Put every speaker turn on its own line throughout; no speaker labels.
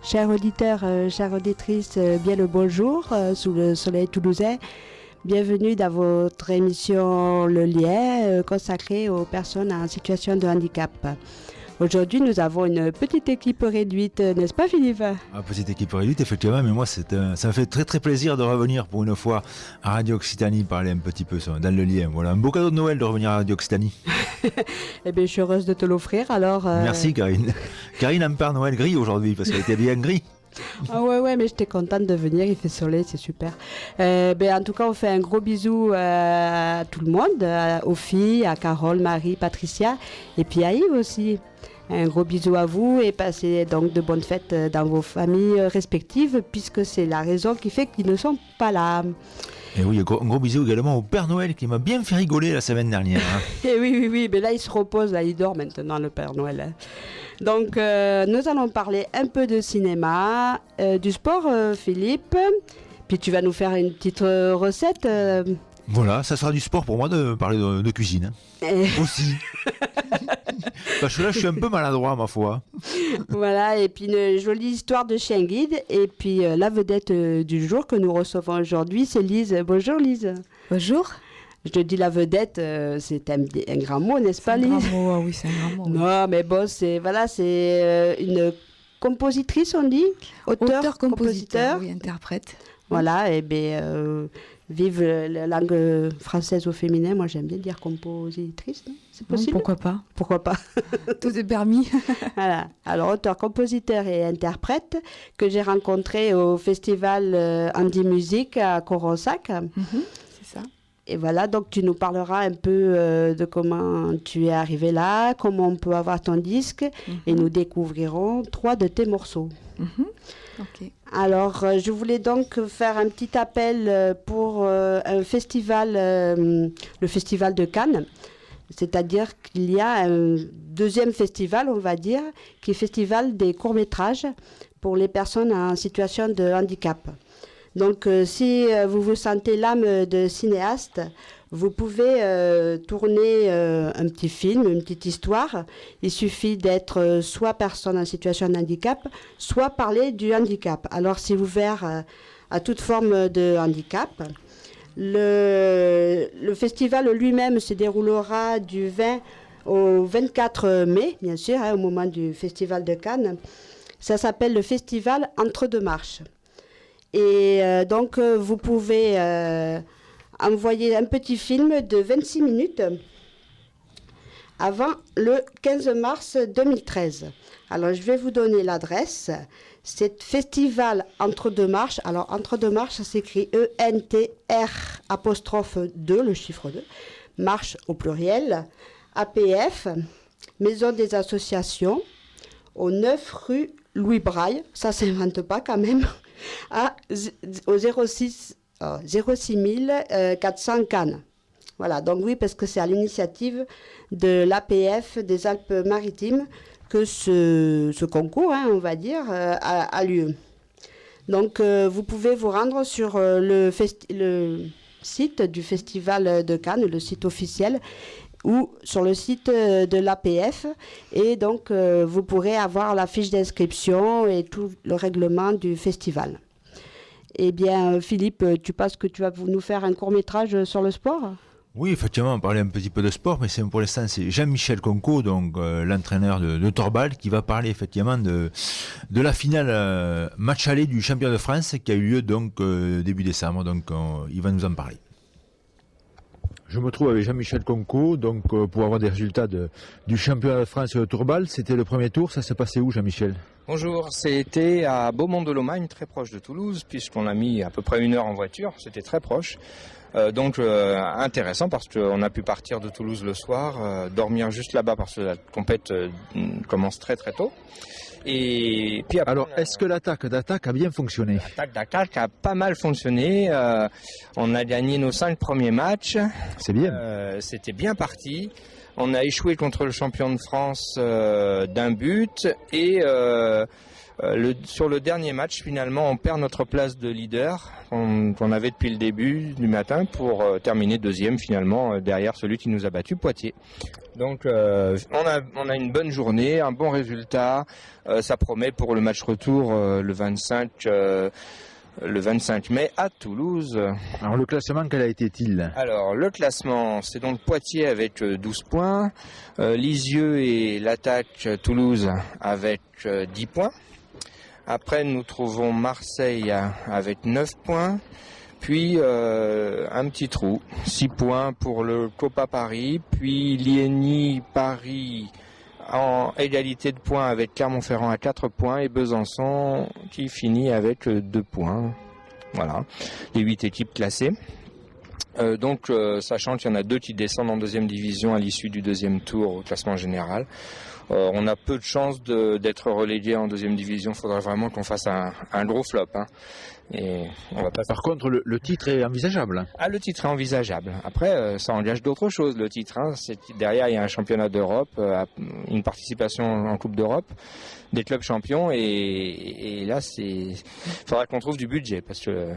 Chers auditeurs, chères auditrices, bien le bonjour sous le soleil toulousain. Bienvenue dans votre émission Le Lien consacrée aux personnes en situation de handicap. Aujourd'hui, nous avons une petite équipe réduite, n'est-ce pas Philippe ?
Petite équipe réduite, effectivement, mais moi, ça me fait très très plaisir de revenir pour une fois à Radio Occitanie, parler un petit peu dans le lien. Voilà, un beau cadeau de Noël de revenir à Radio Occitanie.
Eh bien, je suis heureuse de te l'offrir, alors...
Merci Karine. Karine a un Père Noël gris aujourd'hui, parce qu'elle était bien gris.
Ah ouais, mais j'étais contente de venir, il fait soleil, c'est super. En tout cas, on fait un gros bisou à tout le monde, aux filles, à Carole, Marie, Patricia, et puis à Yves aussi. Un gros bisou à vous et passez donc de bonnes fêtes dans vos familles respectives, puisque c'est la raison qui fait qu'ils ne sont pas là.
Et oui, un gros bisou également au Père Noël qui m'a bien fait rigoler la semaine dernière.
Et oui, mais là il se repose, là il dort maintenant le Père Noël. Donc nous allons parler un peu de cinéma, du sport Philippe, puis tu vas nous faire une petite recette.
Voilà, ça sera du sport pour moi de parler de cuisine. Aussi. Parce que là je suis un peu maladroit ma foi.
Voilà, et puis une jolie histoire de chien guide. Et puis la vedette du jour que nous recevons aujourd'hui, c'est Lise. Bonjour Lise.
Bonjour.
Je te dis la vedette, c'est un grand mot, n'est-ce pas Lise ?
C'est un grand mot, oui, c'est un grand mot.
Non, mais bon, c'est une compositrice, on dit ?
Auteur, compositeur, oui, interprète.
Voilà, et bien, vive la langue française au féminin. Moi, j'aime bien dire compositrice, non ? C'est possible ?
Pourquoi pas ? Tout est permis.
Voilà. Alors, auteur, compositeur et interprète que j'ai rencontré au festival Andy Music à Coronsac.
C'est ça.
Et voilà, donc tu nous parleras un peu de comment tu es arrivé là, comment on peut avoir ton disque, et nous découvrirons 3 de tes morceaux.
Ok.
Alors, je voulais donc faire un petit appel pour un festival, le festival de Cannes. C'est-à-dire qu'il y a un deuxième festival, on va dire, qui est le festival des courts-métrages pour les personnes en situation de handicap. Donc, si vous vous sentez l'âme de cinéaste, vous pouvez tourner un petit film, une petite histoire. Il suffit d'être soit personne en situation de handicap, soit parler du handicap. Alors, c'est ouvert à toute forme de handicap. Le festival lui-même se déroulera du 20 au 24 mai, bien sûr, au moment du festival de Cannes. Ça s'appelle le festival Entre deux marches. Et donc, vous pouvez envoyer un petit film de 26 minutes avant le 15 mars 2013. Alors, je vais vous donner l'adresse. C'est Festival Entre deux marches. Alors, Entre deux marches, ça s'écrit ENTR'2, le chiffre 2. Marche au pluriel. APF, Maison des Associations, au 9 rue Louis Braille. Ça ne s'invente pas quand même. Au 06 400 Cannes. Voilà, donc oui, parce que c'est à l'initiative de l'APF des Alpes-Maritimes que ce concours, on va dire, a lieu. Donc, vous pouvez vous rendre sur le site du Festival de Cannes, le site officiel, ou sur le site de l'APF. Et donc, vous pourrez avoir la fiche d'inscription et tout le règlement du festival. Eh bien, Philippe, tu penses que tu vas nous faire un court-métrage sur le sport ?
Oui, effectivement, on parlait un petit peu de sport, mais pour l'instant, c'est Jean-Michel Conco, donc l'entraîneur de Torbal, qui va parler effectivement de la finale match aller du champion de France qui a eu lieu donc début décembre. Donc, il va nous en parler. Je me trouve avec Jean-Michel Conco, donc pour avoir des résultats du championnat de France de tourbal. C'était le premier tour, ça s'est passé où, Jean-Michel?
Bonjour, c'était à Beaumont-de-Lomagne, très proche de Toulouse, puisqu'on a mis à peu près 1 heure en voiture, c'était très proche. Donc intéressant parce qu'on a pu partir de Toulouse le soir, dormir juste là-bas parce que la compète commence très très tôt. Et puis après,
alors, est-ce que l'attaque d'attaque a bien fonctionné?
L'attaque d'attaque a pas mal fonctionné. On a gagné nos 5 premiers matchs.
C'est bien.
C'était bien parti. On a échoué contre le champion de France d'un but. Et sur le dernier match, finalement, on perd notre place de leader qu'on avait depuis le début du matin pour terminer deuxième, finalement, derrière celui qui nous a battu, Poitiers. Donc on a une bonne journée, un bon résultat. Ça promet pour le match retour le 25 mai à Toulouse.
Alors le classement, quel a été-il?
Alors le classement, c'est donc Poitiers avec 12 points, Lisieux et l'Attaque Toulouse avec 10 points. Après nous trouvons Marseille avec 9 points. Puis un petit trou, 6 points pour le Copa Paris, puis Lieny Paris en égalité de points avec Clermont-Ferrand à 4 points et Besançon qui finit avec 2 points. Voilà, les 8 équipes classées. Donc sachant qu'il y en a 2 qui descendent en deuxième division à l'issue du deuxième tour au classement général. On a peu de chances d'être relégué en deuxième division. Il faudrait vraiment qu'on fasse un gros flop. Hein. Et on va pas...
Par contre, le titre est envisageable.
Ah, le titre est envisageable. Après, ça engage d'autres choses, le titre. Hein. Derrière, il y a un championnat d'Europe, une participation en Coupe d'Europe, des clubs champions. Et là, il faudra qu'on trouve du budget. Parce que...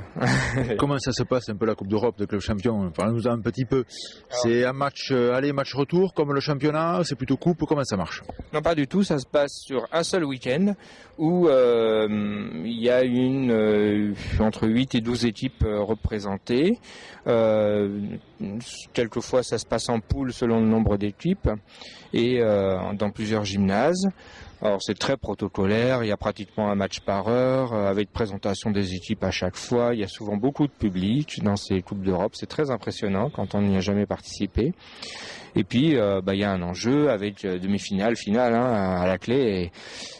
Comment ça se passe un peu la Coupe d'Europe de clubs champions? Parlez-nous un petit peu. C'est un match aller, match retour, comme le championnat? C'est plutôt coupe? Comment ça marche?
Non, pas du tout. Ça se passe sur un seul week-end où il y a entre 8 et 12 équipes représentées. Quelquefois, ça se passe en poule selon le nombre d'équipes et dans plusieurs gymnases. Alors c'est très protocolaire, il y a pratiquement un match par heure, avec présentation des équipes à chaque fois. Il y a souvent beaucoup de public dans ces Coupes d'Europe, c'est très impressionnant quand on n'y a jamais participé. Et puis il y a un enjeu avec demi-finale, finale à la clé.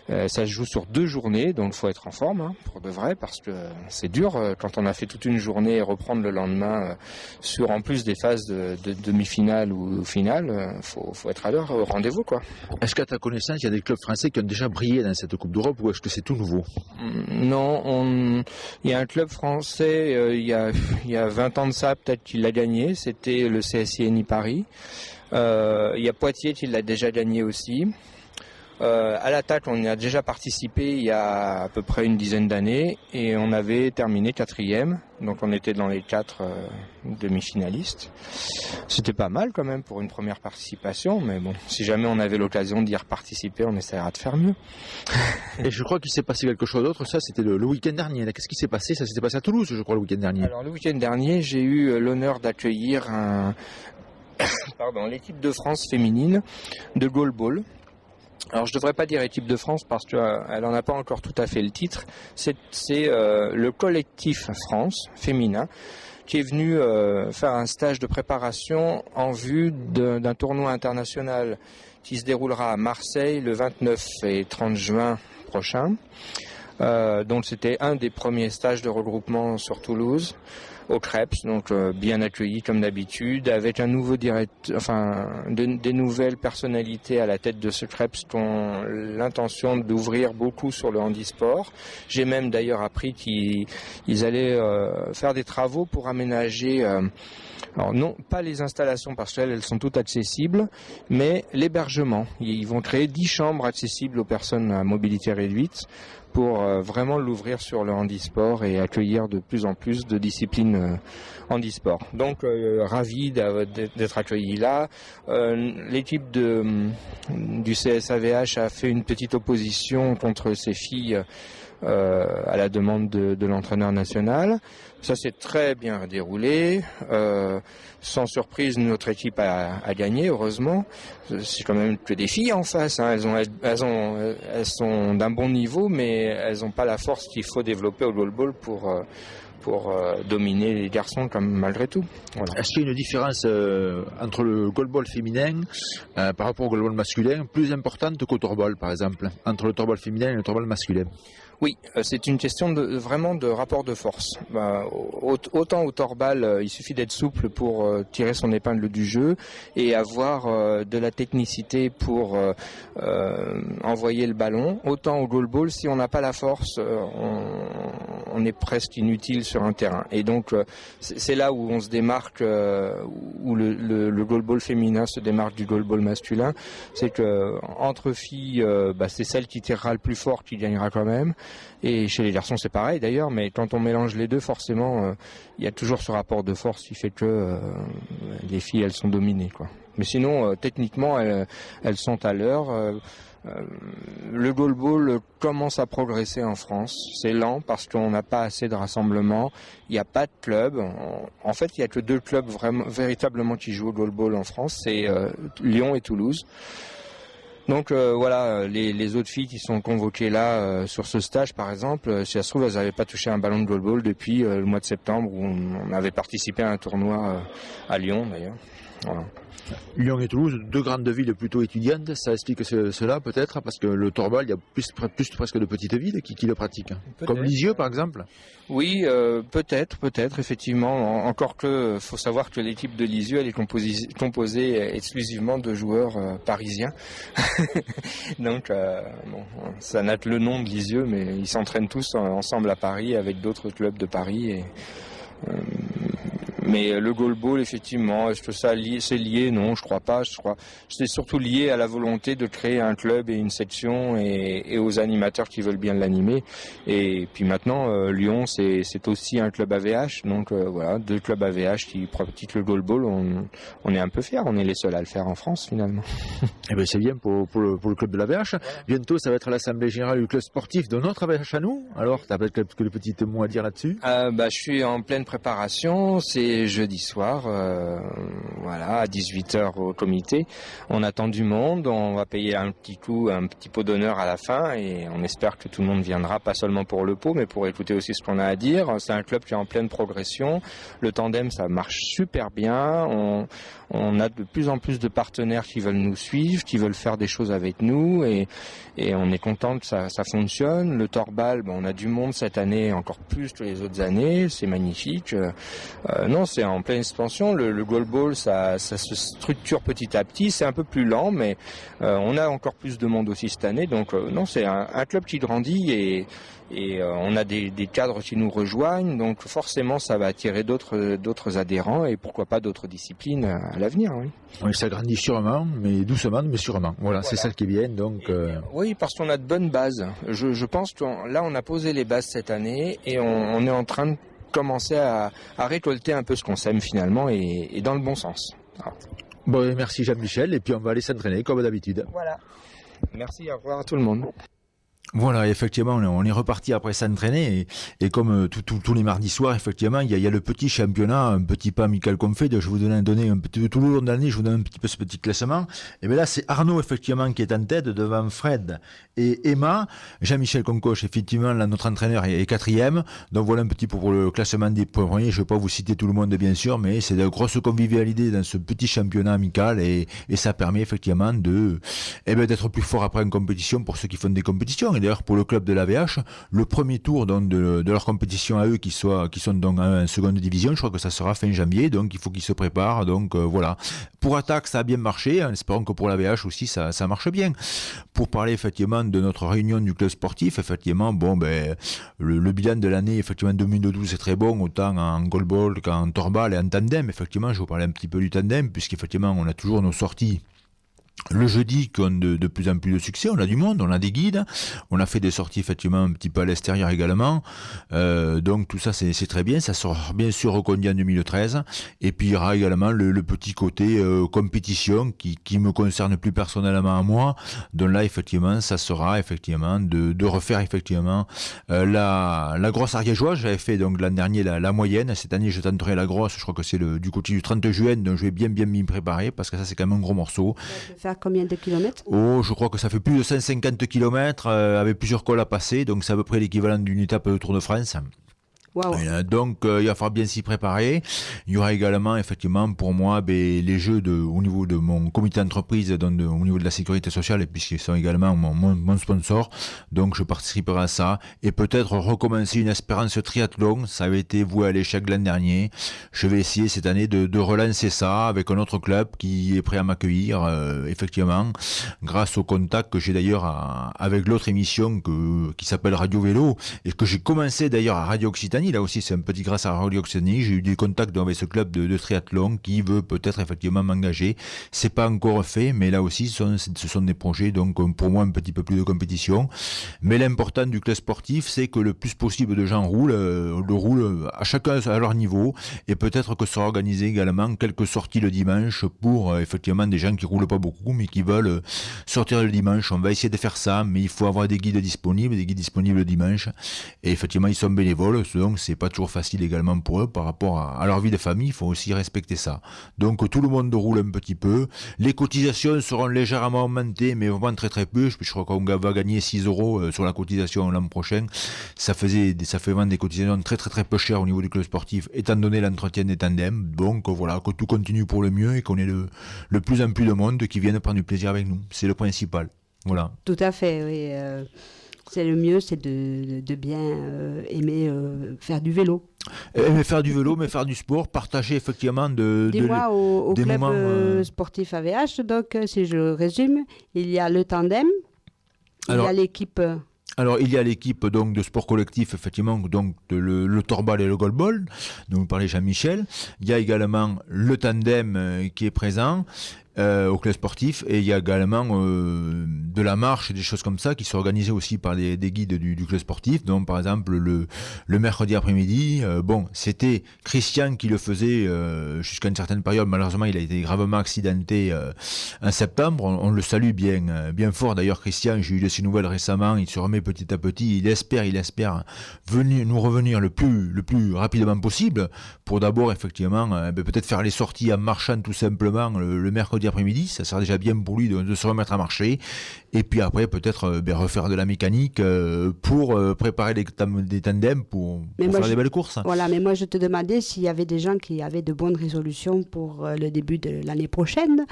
Et ça se joue sur 2 journées, donc il faut être en forme pour de vrai, parce que c'est dur quand on a fait toute une journée et reprendre le lendemain sur en plus des phases de demi-finale ou finale, faut être à l'heure au rendez-vous quoi.
Est-ce qu'à ta connaissance, il y a des clubs français qui ont déjà brillé dans cette Coupe d'Europe ou est-ce que c'est tout nouveau?
Non, il y a un club français, il y a 20 ans de ça, peut-être qu'il l'a gagné, c'était le CSINI Paris. Il y a Poitiers qui l'a déjà gagné aussi. À l'Attaque, on y a déjà participé il y a à peu près une dizaine d'années et on avait terminé 4e, donc on était dans les 4 demi-finalistes. C'était pas mal quand même pour une première participation, mais bon, si jamais on avait l'occasion d'y reparticiper, on essaiera de faire mieux.
Et je crois qu'il s'est passé quelque chose d'autre, ça c'était le week-end dernier. Qu'est-ce qui s'est passé? Ça s'était passé à Toulouse, je crois, le week-end dernier.
Alors le week-end dernier, j'ai eu l'honneur d'accueillir l'équipe de France féminine de goalball. Alors je devrais pas dire équipe de France parce qu'elle en a pas encore tout à fait le titre. C'est le collectif France féminin qui est venu faire un stage de préparation en vue d'un tournoi international qui se déroulera à Marseille le 29 et 30 juin prochain. Donc c'était un des premiers stages de regroupement sur Toulouse. Au Krebs, donc bien accueilli comme d'habitude, avec un nouveau des nouvelles personnalités à la tête de ce Krebs qui ont l'intention d'ouvrir beaucoup sur le handisport. J'ai même d'ailleurs appris qu'ils allaient faire des travaux pour aménager, alors non pas les installations parce qu'elles sont toutes accessibles, mais l'hébergement. Ils vont créer 10 chambres accessibles aux personnes à mobilité réduite pour vraiment l'ouvrir sur le handisport et accueillir de plus en plus de disciplines handisport. Donc ravi d'être accueilli là. L'équipe du CSAVH a fait une petite opposition contre ces filles à la demande de l'entraîneur national. Ça s'est très bien déroulé. Sans surprise, notre équipe a gagné, heureusement. C'est quand même que des filles en face. Elles sont d'un bon niveau, mais elles n'ont pas la force qu'il faut développer au goalball pour dominer les garçons comme malgré tout. Voilà.
Est-ce qu'il y a une différence entre le goalball féminin par rapport au goalball masculin plus importante qu'au torball par exemple, entre le torball féminin et le torball masculin?
Oui, c'est une question vraiment de rapport de force. Autant au torball, il suffit d'être souple pour tirer son épingle du jeu et avoir de la technicité pour envoyer le ballon. Autant au goalball, si on n'a pas la force, on est presque inutile sur un terrain. Et donc, c'est là où on se démarque, où le goalball féminin se démarque du goalball masculin. C'est que entre filles, c'est celle qui tirera le plus fort qui gagnera quand même. Et chez les garçons c'est pareil d'ailleurs, mais quand on mélange les deux, forcément, il y a toujours ce rapport de force qui fait que les filles elles sont dominées, quoi. Mais sinon, techniquement, elles sont à l'heure. Le goalball commence à progresser en France. C'est lent parce qu'on n'a pas assez de rassemblements. Il n'y a pas de club. En fait, il n'y a que 2 clubs véritablement qui jouent au goalball en France. C'est Lyon et Toulouse. Donc voilà, les autres filles qui sont convoquées là sur ce stage par exemple, si ça se trouve elles n'avaient pas touché un ballon de goalball depuis le mois de septembre où on avait participé à un tournoi à Lyon d'ailleurs. Voilà.
Lyon et Toulouse, 2 grandes villes plutôt étudiantes, ça explique cela peut-être, parce que le torball, il y a plus presque de petites villes qui le pratiquent, comme Lisieux par exemple.
Oui, peut-être, effectivement. Encore que, faut savoir que l'équipe de Lisieux, elle est composée exclusivement de joueurs parisiens. Donc, ça n'a que le nom de Lisieux, mais ils s'entraînent tous ensemble à Paris avec d'autres clubs de Paris. Mais le goalball, effectivement, est-ce que c'est lié? Non, je crois pas. Je crois c'est surtout lié à la volonté de créer un club et une section et aux animateurs qui veulent bien l'animer. Et puis maintenant, Lyon, c'est aussi un club AVH. Donc voilà, 2 clubs AVH qui pratiquent le goalball. On est un peu fiers. On est les seuls à le faire en France finalement.
Eh bien, c'est bien pour le club de l'AVH. Voilà. Bientôt, ça va être l'assemblée générale du club sportif de notre AVH à nous. Alors, tu as peut-être quelques petits mots à dire là-dessus?
Je suis en pleine préparation. C'est jeudi soir, voilà, à 18h au comité. On attend du monde, on va payer un petit pot d'honneur à la fin et on espère que tout le monde viendra, pas seulement pour le pot, mais pour écouter aussi ce qu'on a à dire. C'est un club qui est en pleine progression. Le tandem, ça marche super bien. On a de plus en plus de partenaires qui veulent nous suivre, qui veulent faire des choses avec nous et on est content que ça fonctionne. Le torball, on a du monde cette année, encore plus que les autres années. C'est magnifique. Non, c'est en pleine expansion. Le goalball, ça se structure petit à petit. C'est un peu plus lent, mais on a encore plus de monde aussi cette année. Donc non, c'est un club qui grandit et on a des cadres qui nous rejoignent. Donc forcément, ça va attirer d'autres adhérents et pourquoi pas d'autres disciplines à l'avenir. Oui.
Oui, ça grandit sûrement, mais doucement, mais sûrement. Voilà. C'est ça qui est bien. Donc,
oui, parce qu'on a de bonnes bases. Je pense que là, on a posé les bases cette année et on est en train de commencer à récolter un peu ce qu'on sème finalement et dans le bon sens. Voilà.
Bon, merci Jean-Michel, et puis on va aller s'entraîner comme d'habitude.
Voilà. Merci, au revoir à tout le monde.
Voilà, effectivement, on est reparti après s'entraîner et comme tous les mardis soirs, effectivement, il y a le petit championnat, un petit pas amical qu'on fait. Je vous donner un petit tout le long de l'année, je vous donne un petit peu ce petit classement. Et bien là, c'est Arnaud effectivement qui est en tête devant Fred et Emma. Jean-Michel Concoche, effectivement, là, notre entraîneur est 4e. Donc voilà un petit peu pour le classement des premiers. Je ne vais pas vous citer tout le monde bien sûr, mais c'est de grosses convivialité dans ce petit championnat amical et ça permet effectivement d'être plus fort après en compétition pour ceux qui font des compétitions. Et d'ailleurs, pour le club de l'AVH, le premier tour donc, de leur compétition à eux, qui sont donc en seconde division, je crois que ça sera fin janvier, donc il faut qu'ils se préparent. Donc voilà. Pour Attaque, ça a bien marché, en espérant que pour l'AVH aussi, ça marche bien. Pour parler effectivement de notre réunion du club sportif, effectivement, le bilan de l'année, effectivement, 2012 est très bon, autant en goalball qu'en torball et en tandem. Effectivement, je vais vous parler un petit peu du tandem, puisqu'effectivement, on a toujours nos sorties le jeudi qui ont de plus en plus de succès. On a du monde, on a des guides, on a fait des sorties effectivement un petit peu à l'extérieur également, donc tout ça c'est très bien. Ça sera bien sûr reconduit en 2013 et puis il y aura également le petit côté compétition qui me concerne plus personnellement à moi, donc là effectivement ça sera effectivement de refaire effectivement la grosse ariégeoise. J'avais fait donc l'an dernier la moyenne, cette année je tenterai la grosse, je crois que c'est du côté du 30 juin, donc je vais bien m'y préparer parce que ça c'est quand même un gros morceau.
Faire combien de kilomètres?
Je crois que ça fait plus de 150 km avec plusieurs cols à passer, donc c'est à peu près l'équivalent d'une étape de Tour de France.
Wow.
Donc, il va falloir bien s'y préparer. Il y aura également, effectivement, pour moi, les jeux au niveau de mon comité d'entreprise, au niveau de la sécurité sociale, puisqu'ils sont également mon sponsor. Donc, je participerai à ça. Et peut-être recommencer une Espérance triathlon. Ça avait été voué à l'échec l'an dernier. Je vais essayer cette année de relancer ça avec un autre club qui est prêt à m'accueillir, effectivement, grâce au contact que j'ai d'ailleurs avec l'autre émission qui s'appelle Radio Vélo, et que j'ai commencé d'ailleurs à Radio Occitanie. Là aussi, c'est un petit grâce à Radio Occitanie. J'ai eu des contacts avec ce club de triathlon qui veut peut-être effectivement m'engager. C'est pas encore fait, mais là aussi, ce sont des projets. Donc, pour moi, un petit peu plus de compétition. Mais l'important du club sportif, c'est que le plus possible de gens roulent à chacun à leur niveau. Et peut-être que sera organisé également quelques sorties le dimanche pour effectivement des gens qui roulent pas beaucoup, mais qui veulent sortir le dimanche. On va essayer de faire ça, mais il faut avoir des guides disponibles le dimanche. Et effectivement, ils sont bénévoles, donc c'est pas toujours facile également pour eux par rapport à leur vie de famille. Il faut aussi respecter ça. Donc tout le monde roule un petit peu. Les cotisations seront légèrement augmentées, mais vraiment très très peu. Je crois qu'on va gagner 6 € sur la cotisation l'an prochain. Ça fait vraiment des cotisations très très très peu chères au niveau du club sportif, étant donné l'entretien des tandems. Donc voilà, que tout continue pour le mieux et qu'on ait le plus en plus de monde qui viennent prendre du plaisir avec nous. C'est le principal. Voilà.
Tout à fait, oui. C'est le mieux, c'est de bien aimer faire du vélo.
Aimer faire du vélo, mais faire du sport, partager effectivement
Dis-moi, au
des
club
moments,
sportif AVH, donc si je résume, il y a le tandem, il y a l'équipe...
Alors, il y a l'équipe donc de sport collectif, effectivement, donc le torbal et le goalball, dont vous parlez Jean-Michel. Il y a également le tandem qui est présent au club sportif, et il y a également de la marche et des choses comme ça qui sont organisées aussi par des guides du club sportif. Donc par exemple le mercredi après-midi, c'était Christian qui le faisait jusqu'à une certaine période. Malheureusement, il a été gravement accidenté en septembre. On le salue bien fort. D'ailleurs, Christian, j'ai eu de ses nouvelles récemment. Il se remet petit à petit. Il espère nous revenir le plus rapidement possible pour d'abord effectivement peut-être faire les sorties en marchant tout simplement le mercredi après-midi. Ça sera déjà bien pour lui de se remettre à marcher, et puis après peut-être refaire de la mécanique pour préparer des tandems pour faire des belles courses.
Voilà, mais moi je te demandais s'il y avait des gens qui avaient de bonnes résolutions pour le début de l'année prochaine,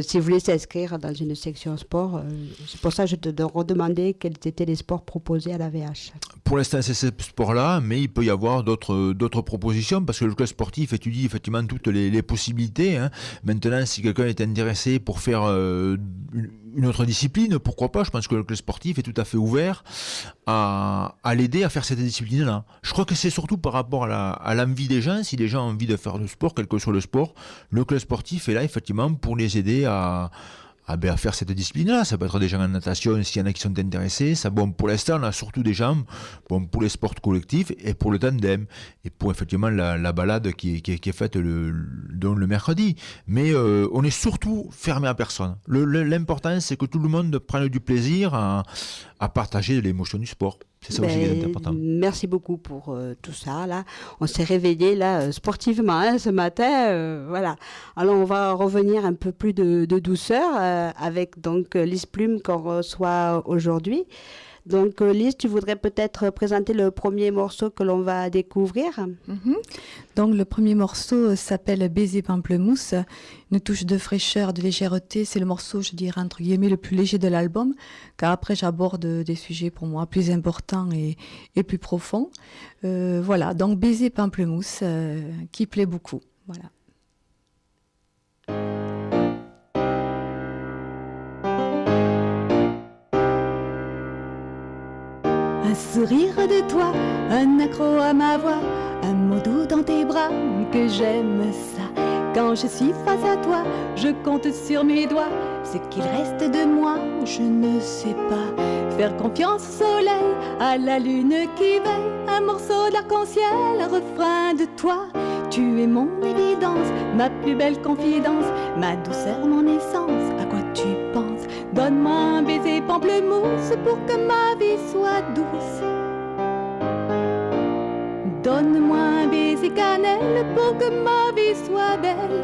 s'ils voulaient s'inscrire dans une section sport. C'est pour ça que je te redemandais quels étaient les sports proposés à la VH.
Pour l'instant, c'est ce sport-là, mais il peut y avoir d'autres propositions, parce que le club sportif étudie effectivement toutes les possibilités. Maintenant, si quelqu'un est intéressé pour faire une autre discipline, pourquoi pas? Je pense que le club sportif est tout à fait ouvert à l'aider à faire cette discipline-là. Je crois que c'est surtout par rapport à l'envie des gens. Si les gens ont envie de faire du sport, quel que soit le sport, le club sportif est là effectivement pour les aider à faire cette discipline-là. Ça peut être des gens en natation s'il y en a qui sont intéressés. Pour l'instant, on a surtout des gens pour les sports collectifs et pour le tandem et pour effectivement la balade qui est faite le mercredi. Mais on est surtout fermé à personne. L'important, c'est que tout le monde prenne du plaisir à partager l'émotion du sport. C'est ça aussi qui est important.
Merci beaucoup pour tout ça. Là, on s'est réveillé là sportivement ce matin. Voilà. Alors on va revenir un peu plus de douceur avec donc Lise Plume qu'on reçoit aujourd'hui. Donc Lise, tu voudrais peut-être présenter le premier morceau que l'on va découvrir.
Donc le premier morceau s'appelle Baiser Pamplemousse, une touche de fraîcheur, de légèreté. C'est le morceau, je dirais, entre guillemets, le plus léger de l'album, car après j'aborde des sujets pour moi plus importants et plus profonds. Voilà, donc Baiser Pamplemousse qui plaît beaucoup. Voilà. Un sourire de toi, un accro à ma voix, un mot doux dans tes bras, que j'aime ça. Quand je suis face à toi, je compte sur mes doigts. Ce qu'il reste de moi, je ne sais pas. Faire confiance au soleil, à la lune qui veille. Un morceau d'arc-en-ciel, refrain de toi. Tu es mon évidence, ma plus belle confidence, ma douceur, mon essence. À quoi tu penses? Donne-moi un baiser pamplemousse pour que ma vie soit douce. Donne-moi un baiser cannelle pour que ma vie soit belle.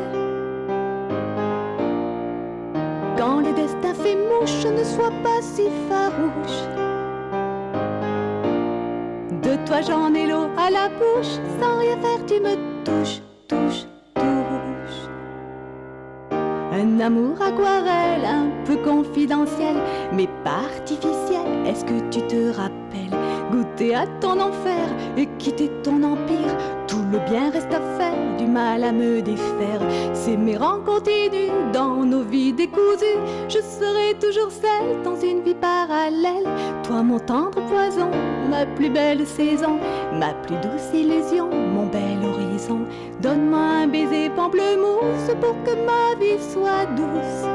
Quand le destin fait mouche, ne sois pas si farouche. De toi j'en ai l'eau à la bouche, sans rien faire tu me touches, touches, touches. Un amour aquarelle, un peu confidentiel, mais pas artificiel. Est-ce que tu te rappelles goûter à ton enfer et quitter ton empire? Tout le bien reste à faire, du mal à me défaire. S'aimer en continu dans nos vies décousues. Je serai toujours celle dans une vie parallèle. Toi mon tendre poison, ma plus belle saison, ma plus douce illusion, mon bel horizon. Donne-moi un baiser pamplemousse pour que ma vie soit douce.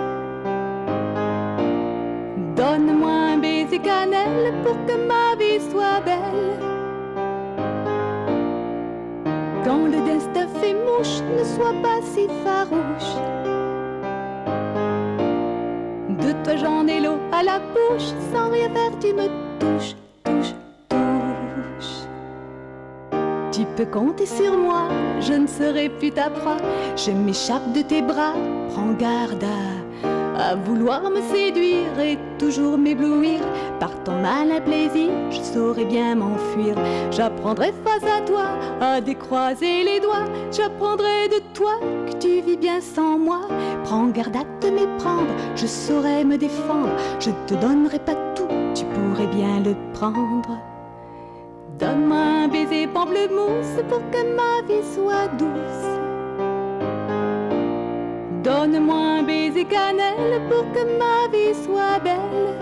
Donne-moi un baiser cannelle pour que ma vie soit belle. Quand le destin fait mouche, ne sois pas si farouche. De toi j'en ai l'eau à la bouche, sans rien faire tu me touches, touches, touches. Tu peux compter sur moi, je ne serai plus ta proie. Je m'échappe de tes bras, prends garde à vouloir me séduire et toujours m'éblouir. Par ton malin plaisir, je saurais bien m'enfuir. J'apprendrai face à toi à décroiser les doigts. J'apprendrai de toi que tu vis bien sans moi. Prends garde à te méprendre, je saurais me défendre. Je te donnerai pas tout, tu pourrais bien le prendre. Donne-moi un baiser pamplemousse pour que ma vie soit douce. Donne-moi un baiser cannelle pour que ma vie soit belle.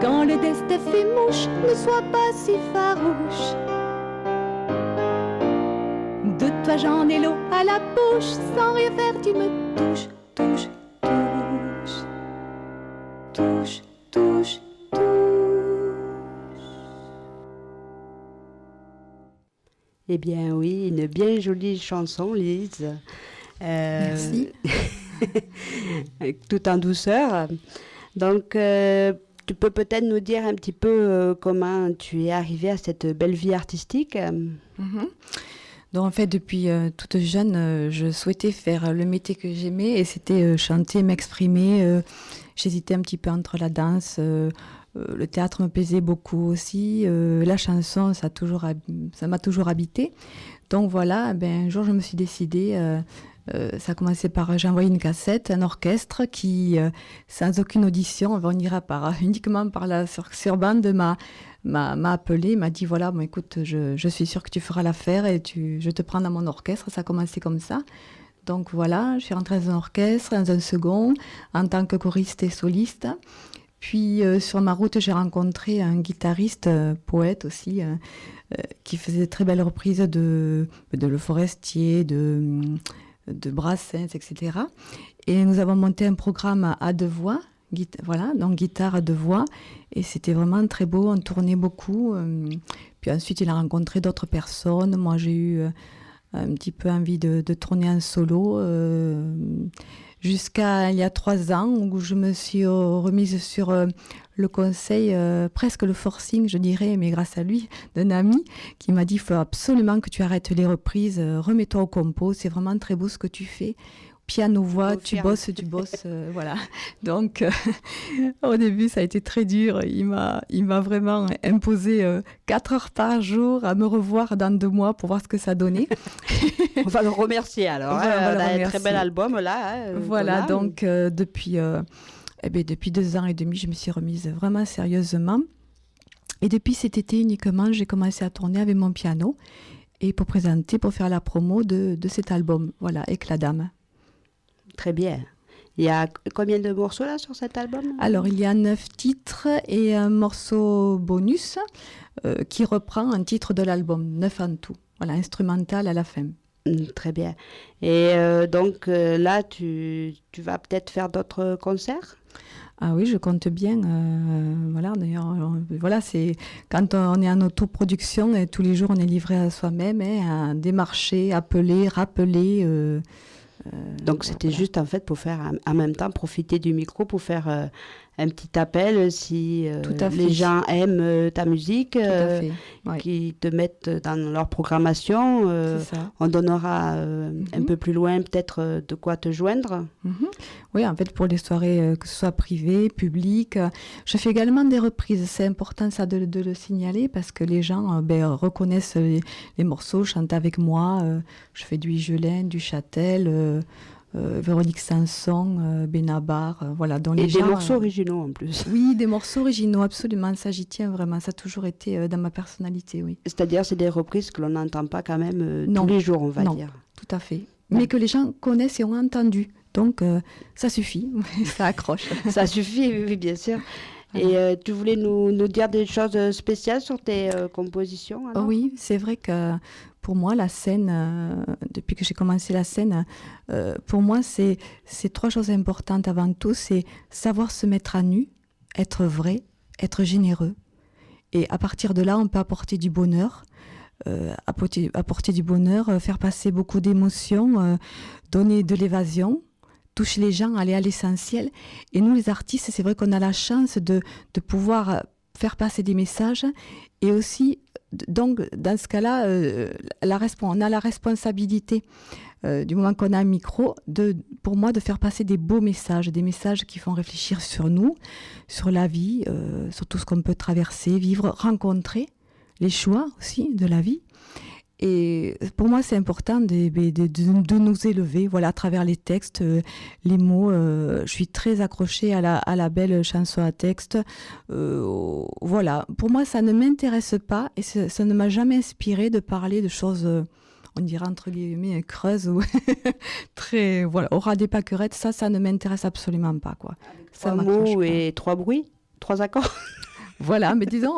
Quand le destin fait mouche, ne sois pas si farouche. De toi j'en ai l'eau à la bouche, sans rien faire tu me touches, touches, touches. Touche, touche, touche.
Eh bien oui, une bien jolie chanson, Lise.
Merci.
Tout en douceur. Donc, tu peux peut-être nous dire un petit peu comment tu es arrivée à cette belle vie artistique.
Donc en fait, depuis toute jeune, je souhaitais faire le métier que j'aimais et c'était chanter, m'exprimer. J'hésitais un petit peu entre la danse, le théâtre me plaisait beaucoup aussi, la chanson, ça m'a toujours habité. Donc voilà, un jour je me suis décidée, ça a commencé par, j'ai envoyé une cassette, un orchestre qui, sans aucune audition, on ira uniquement par la sur-bande, m'a appelé, m'a dit voilà, bon, écoute, je suis sûre que tu feras l'affaire et je te prends dans mon orchestre. Ça a commencé comme ça. Donc voilà, je suis rentrée dans un orchestre, dans un second, en tant que choriste et soliste. Puis sur ma route, j'ai rencontré un guitariste, poète aussi, qui faisait de très belles reprises de Le Forestier, de Brassens, etc. Et nous avons monté un programme à deux voix, voilà, donc guitare à deux voix, et c'était vraiment très beau, on tournait beaucoup. Puis ensuite, il a rencontré d'autres personnes. Moi, j'ai eu un petit peu envie de tourner en solo, jusqu'à il y a 3 ans, où je me suis remise sur le conseil, presque le forcing, je dirais, mais grâce à lui, d'un ami qui m'a dit « il faut absolument que tu arrêtes les reprises, remets-toi au compo, c'est vraiment très beau ce que tu fais ». Piano-voix, tu bosses, voilà. Donc, au début, ça a été très dur. Il m'a vraiment imposé 4 heures par jour à me revoir dans 2 mois pour voir ce que ça donnait.
On va le remercier alors. On a un très bel album là.
Voilà, donc depuis 2 ans et demi, je me suis remise vraiment sérieusement. Et depuis cet été uniquement, j'ai commencé à tourner avec mon piano et pour faire la promo de cet album, voilà, Éclat d'âme.
Très bien. Il y a combien de morceaux là sur cet album ?
Alors, il y a 9 titres et un morceau bonus qui reprend un titre de l'album, 9 en tout. Voilà, instrumental à la fin.
Très bien. Et donc là, tu vas peut-être faire d'autres concerts ?
Ah oui, je compte bien. Voilà, d'ailleurs, voilà, c'est quand on est en autoproduction et tous les jours on est livré à soi-même, à démarcher, appeler, rappeler.
Donc c'était juste en fait pour faire en même temps profiter du micro pour faire un petit appel si
Tout à
les
fait.
gens aiment ta musique,
Tout à fait. Ouais.
qui te mettent dans leur programmation.
C'est ça.
On donnera un peu plus loin peut-être de quoi te joindre.
Mhm. Oui, en fait, pour les soirées, que ce soit privées, publiques, je fais également des reprises. C'est important ça de le signaler parce que les gens reconnaissent les morceaux, chantent avec moi. Je fais du Igelin, du Châtel, Véronique Sanson, Benabar, voilà. Dont
Et
les
des
gens,
morceaux originaux en plus.
Oui, des morceaux originaux, absolument. Ça, j'y tiens vraiment. Ça a toujours été dans ma personnalité, oui.
C'est-à-dire, c'est des reprises que l'on n'entend pas quand même
Non.
tous les jours, on va
Non.
dire.
Tout à fait.
Ouais.
Mais que les gens connaissent et ont entendu. Donc, ça suffit. Ça accroche.
Ça suffit, oui, bien sûr.
Voilà.
Et tu voulais nous dire des choses spéciales sur tes compositions alors?
Oui, c'est vrai que pour moi, la scène, depuis que j'ai commencé la scène, pour moi, c'est 3 choses importantes avant tout. C'est savoir se mettre à nu, être vrai, être généreux. Et à partir de là, on peut apporter du bonheur, apporter du bonheur, faire passer beaucoup d'émotions, donner de l'évasion, toucher les gens, aller à l'essentiel. Et nous, les artistes, c'est vrai qu'on a la chance de pouvoir faire passer des messages et aussi, donc, dans ce cas-là, on a la responsabilité, du moment qu'on a un micro, pour moi, de faire passer des beaux messages, des messages qui font réfléchir sur nous, sur la vie, sur tout ce qu'on peut traverser, vivre, rencontrer, les choix aussi de la vie. Et pour moi, c'est important de nous élever, voilà, à travers les textes, les mots. Je suis très accrochée à la belle chanson à texte. Voilà, pour moi, ça ne m'intéresse pas et ça ne m'a jamais inspiré de parler de choses, on dirait entre guillemets, creuses ou très, voilà, au ras des pâquerettes. Ça ne m'intéresse absolument pas, quoi. Ça
3
m'accroche
mots
pas.
et 3 bruits, 3 accords.
Voilà, mais disons,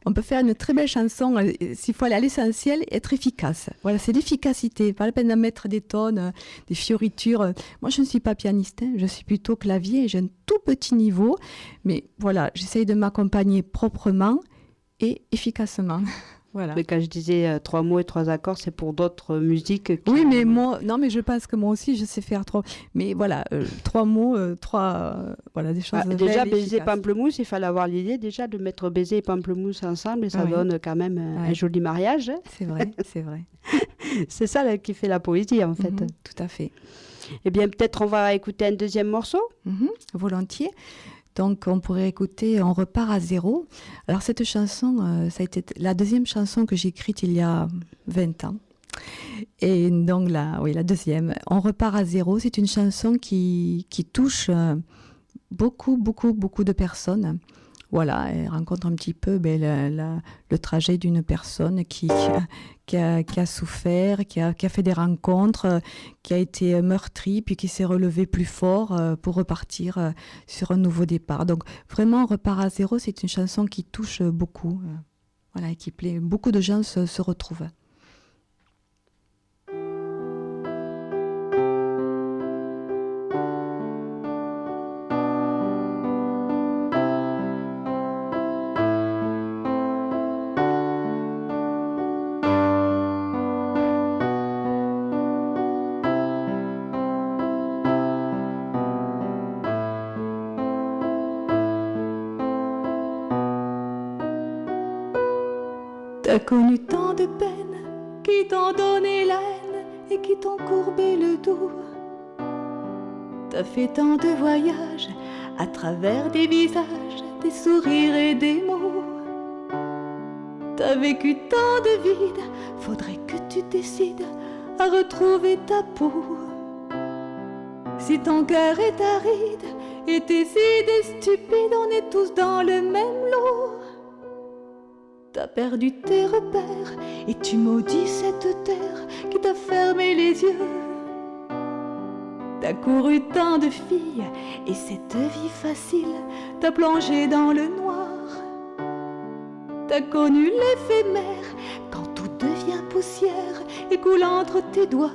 on peut faire une très belle chanson, s'il faut aller à l'essentiel, être efficace. Voilà, c'est l'efficacité, pas la peine de mettre des tonnes, des fioritures. Moi, je ne suis pas pianiste, hein, je suis plutôt clavier, j'ai un tout petit niveau, mais voilà, j'essaye de m'accompagner proprement et efficacement. Voilà.
Mais quand je disais 3 mots et 3 accords, c'est pour d'autres musiques. Qui...
Oui, mais moi, non, mais je pense que moi aussi, je sais faire 3. Mais voilà, 3 mots, 3, voilà, des choses.
Déjà,
belles,
baiser et
efficaces.
pamplemousse, il fallait avoir l'idée déjà de mettre baiser et pamplemousse ensemble et ça
Oui.
donne quand même un
Ouais.
joli mariage. Hein.
C'est vrai, c'est vrai.
C'est ça là, qui fait la poésie en fait.
Mhm, tout à fait.
Eh bien, peut-être on va écouter un deuxième morceau.
Volontiers. Donc, on pourrait écouter On repart à zéro. Alors, cette chanson, ça a été la deuxième chanson que j'ai écrite il y a 20 ans. Et donc, la deuxième. On repart à zéro, c'est une chanson qui touche beaucoup de personnes. Voilà, elle rencontre un petit peu le trajet d'une personne qui a souffert, qui a fait des rencontres, qui a été meurtrie, puis qui s'est relevée plus fort pour repartir sur un nouveau départ. Donc vraiment, On repart à zéro, c'est une chanson qui touche beaucoup, voilà, et qui plaît. Beaucoup de gens se retrouvent.
T'as connu tant de peines qui t'ont donné la haine et qui t'ont courbé le dos. T'as fait tant de voyages à travers des visages, des sourires et des mots. T'as vécu tant de vides, faudrait que tu décides à retrouver ta peau. Si ton cœur est aride et tes idées stupides, on est tous dans le même lot. T'as perdu tes repères et tu maudis cette terre qui t'a fermé les yeux. T'as couru tant de filles et cette vie facile t'a plongé dans le noir. T'as connu l'éphémère quand tout devient poussière et coule entre tes doigts.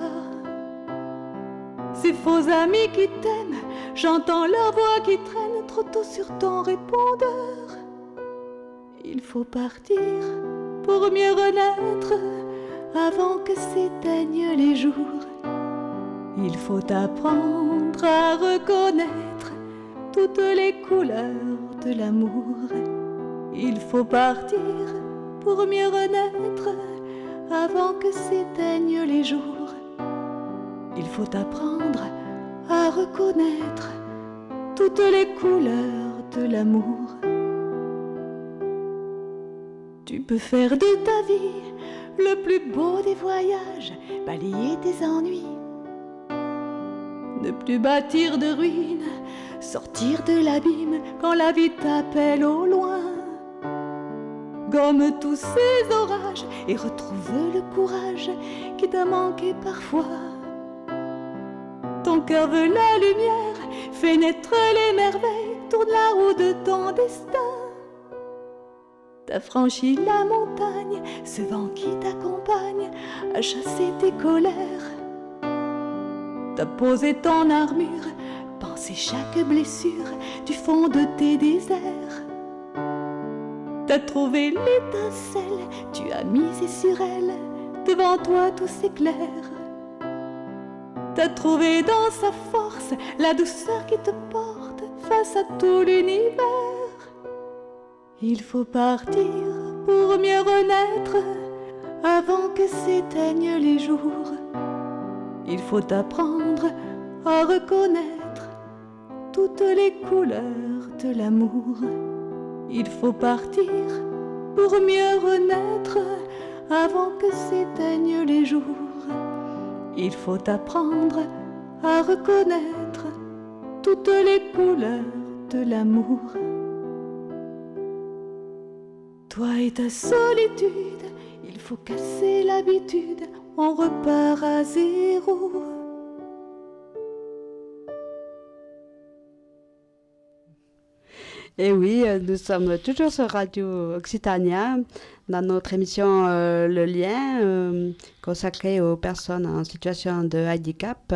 Ces faux amis qui t'aiment, j'entends leur voix qui traîne trop tôt sur ton répondeur. Il faut partir pour mieux renaître avant que s'éteignent les jours. Il faut apprendre à reconnaître toutes les couleurs de l'amour. Il faut partir pour mieux renaître avant que s'éteignent les jours. Il faut apprendre à reconnaître toutes les couleurs de l'amour. Tu peux faire de ta vie le plus beau des voyages, balayer tes ennuis, ne plus bâtir de ruines, sortir de l'abîme quand la vie t'appelle au loin. Gomme tous ces orages et retrouve le courage qui t'a manqué parfois. Ton cœur veut la lumière, fais naître les merveilles, tourne la roue de ton destin. T'as franchi la montagne, ce vent qui t'accompagne a chassé tes colères. T'as posé ton armure, pensé chaque blessure du fond de tes déserts. T'as trouvé l'étincelle, tu as misé sur elle, devant toi tout s'éclaire. T'as trouvé dans sa force la douceur qui te porte face à tout l'univers. Il faut partir pour mieux renaître avant que s'éteignent les jours. Il faut apprendre à reconnaître toutes les couleurs de l'amour. Il faut partir pour mieux renaître avant que s'éteignent les jours. Il faut apprendre à reconnaître toutes les couleurs de l'amour. Toi et ta solitude, il faut casser l'habitude, on repart à zéro.
Et oui, nous sommes toujours sur Radio Occitania, dans notre émission Le Lien, consacrée aux personnes en situation de handicap.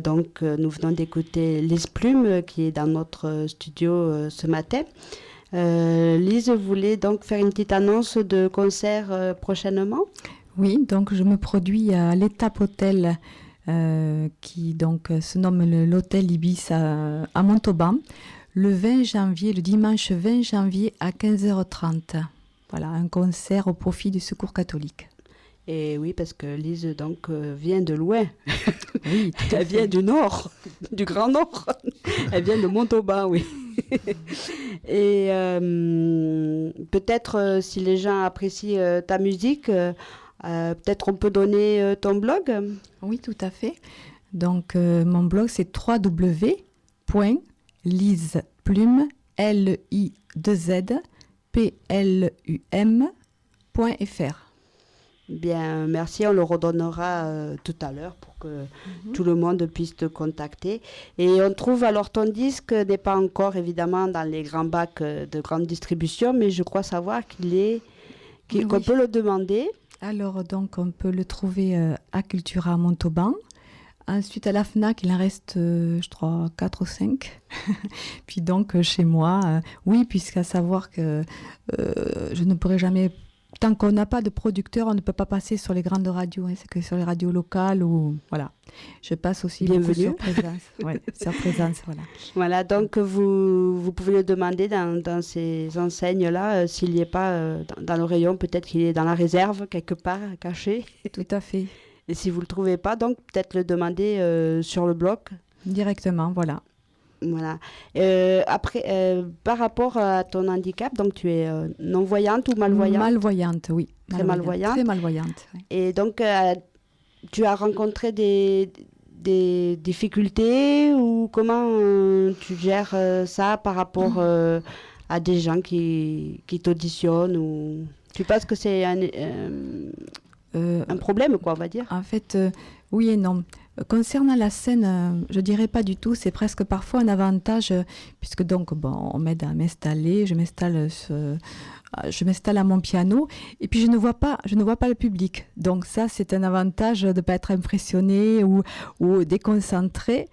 Donc, nous venons d'écouter Lise Plume, qui est dans notre studio ce matin. Lise voulait donc faire une petite annonce de concert prochainement.
Oui, donc je me produis à l'Étape Hôtel, qui donc se nomme l'Hôtel Ibis à Montauban, le 20 janvier, le dimanche 20 janvier à 15h30. Voilà, un concert au profit du Secours catholique.
Et oui, parce que Lise donc vient de loin.
Oui,
elle vient du nord, du Grand Nord. Elle vient de Montauban, oui. Et peut-être si les gens apprécient ta musique, peut-être on peut donner ton blog.
Oui, tout à fait. Donc mon blog c'est www.liseplume, LI2ZPLUM.fr.
Bien, merci. On le redonnera tout à l'heure pour que tout le monde puisse te contacter. Et on trouve alors ton disque n'est pas encore évidemment dans les grands bacs de grande distribution, mais je crois savoir qu'on peut le demander.
Alors donc on peut le trouver à Cultura Montauban. Ensuite à la FNAC, il en reste, je crois, 4 ou 5. Puis donc chez moi, oui, puisqu'à savoir que je ne pourrai jamais... Tant qu'on n'a pas de producteur, on ne peut pas passer sur les grandes radios. Hein, c'est que sur les radios locales ou voilà. Je passe aussi beaucoup sur Présence. Ouais, sur Présence, voilà.
Voilà, donc vous pouvez le demander dans ces enseignes-là, s'il n'y est pas dans le rayon, peut-être qu'il est dans la réserve quelque part caché.
Tout à fait.
Et si vous ne le trouvez pas, donc peut-être le demander sur le blog.
Directement, voilà.
Voilà. Après, par rapport à ton handicap, donc tu es non-voyante ou malvoyante?
Malvoyante, oui.
Très malvoyante.
Très malvoyante. Oui.
Et donc, tu as rencontré des difficultés ou comment tu gères ça par rapport à des gens qui t'auditionnent ou... Tu penses que c'est un problème, quoi, on va dire?
En fait, oui et non. Concernant la scène, je dirais pas du tout, c'est presque parfois un avantage, puisque donc, bon, on m'aide à m'installer, je m'installe à mon piano, et puis je ne vois pas le public. Donc ça, c'est un avantage de ne pas être impressionné ou déconcentré.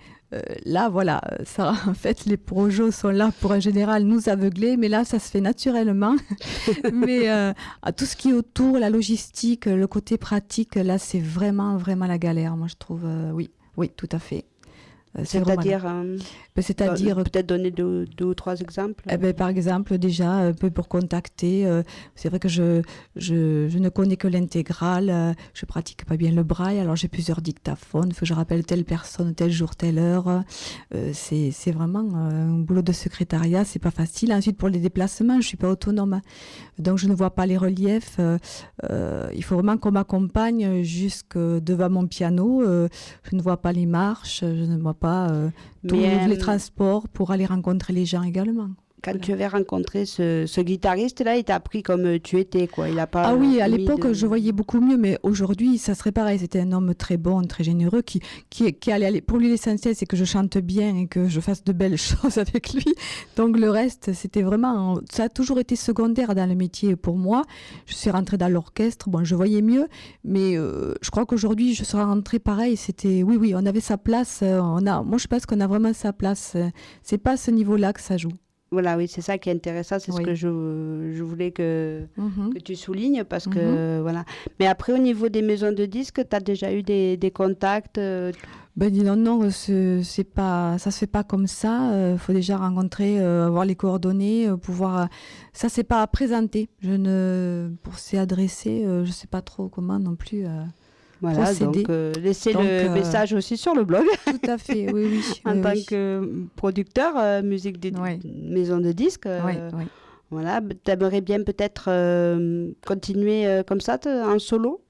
Là, voilà, ça, en fait, les projets sont là pour en général nous aveugler, mais là, ça se fait naturellement. Mais tout ce qui est autour, la logistique, le côté pratique, là, c'est vraiment, vraiment la galère. Moi, je trouve, oui, tout à fait.
C'est-à-dire,
c'est-à-dire
peut-être donner deux ou trois exemples.
Par exemple, déjà, un peu pour contacter, c'est vrai que je ne connais que l'intégrale, je pratique pas bien le braille, alors j'ai plusieurs dictaphones, il faut que je rappelle telle personne, tel jour, telle heure. C'est vraiment un boulot de secrétariat, c'est pas facile. Ensuite, pour les déplacements, je suis pas autonome, donc je ne vois pas les reliefs. Il faut vraiment qu'on m'accompagne jusque devant mon piano. Je ne vois pas les marches, je ne vois pas tous les transports pour aller rencontrer les gens également.
Quand tu avais rencontré ce guitariste-là, il t'a pris comme tu étais, quoi. Il a pas.
Ah oui, à l'époque, je voyais beaucoup mieux, mais aujourd'hui, ça serait pareil. C'était un homme très bon, très généreux, qui allait aller. Pour lui, l'essentiel, c'est que je chante bien et que je fasse de belles choses avec lui. Donc le reste, c'était vraiment. Ça a toujours été secondaire dans le métier pour moi. Je suis rentrée dans l'orchestre. Bon, je voyais mieux, mais je crois qu'aujourd'hui, je serais rentrée pareil. C'était oui, on avait sa place. Moi, je pense qu'on a vraiment sa place. C'est pas à ce niveau-là que ça joue.
Voilà, oui, c'est ça qui est intéressant, c'est ce que je voulais que tu soulignes, parce que, voilà. Mais après, au niveau des maisons de disques, tu as déjà eu des contacts
Dis non, ça se fait pas comme ça. Faut déjà rencontrer, avoir les coordonnées, pouvoir. Ça, c'est pas à présenter. Pour s'y adresser, je sais pas trop comment non plus.
Voilà,
procéder.
Donc laissez le message aussi sur le blog.
Tout à fait, oui.
En tant que producteur, musique des maisons de disques. Voilà, tu aimerais bien peut-être continuer comme ça, en solo?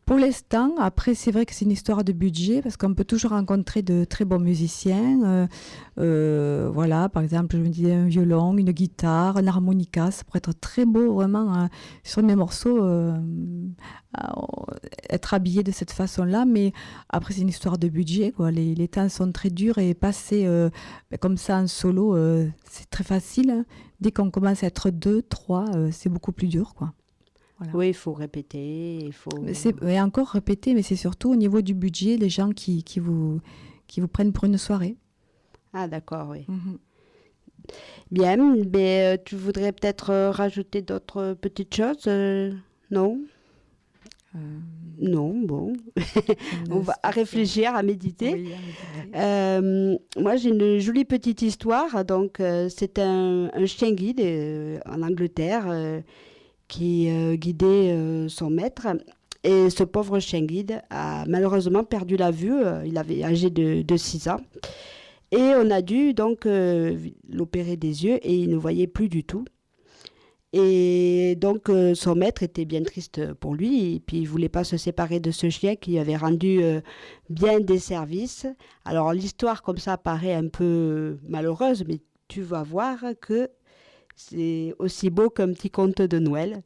Pour l'instant, après, c'est vrai que c'est une histoire de budget, parce qu'on peut toujours rencontrer de très bons musiciens. Voilà, par exemple, je me disais un violon, une guitare, un harmonica, ça pourrait être très beau, vraiment, sur mes morceaux, être habillé de cette façon-là. Mais après, c'est une histoire de budget, quoi. Les temps sont très durs, et passer comme ça en solo, c'est très facile, hein. Dès qu'on commence à être 2, 3, c'est beaucoup plus dur, quoi. Voilà.
Oui, il faut répéter, il faut...
Et encore répéter, mais c'est surtout au niveau du budget, les gens qui vous prennent pour une soirée.
Ah, d'accord, oui. Bien, mais tu voudrais peut-être rajouter d'autres petites choses, non? Non, bon. On va réfléchir, à méditer. Oui, à méditer. Moi, j'ai une jolie petite histoire. Donc, c'est un chien guide en Angleterre qui guidait son maître. Et ce pauvre chien guide a malheureusement perdu la vue. Il avait âgé de 6 ans. Et on a dû donc l'opérer des yeux, et il ne voyait plus du tout. Et donc son maître était bien triste pour lui, et puis il ne voulait pas se séparer de ce chien qui lui avait rendu bien des services. Alors l'histoire comme ça paraît un peu malheureuse, mais tu vas voir que c'est aussi beau qu'un petit conte de Noël.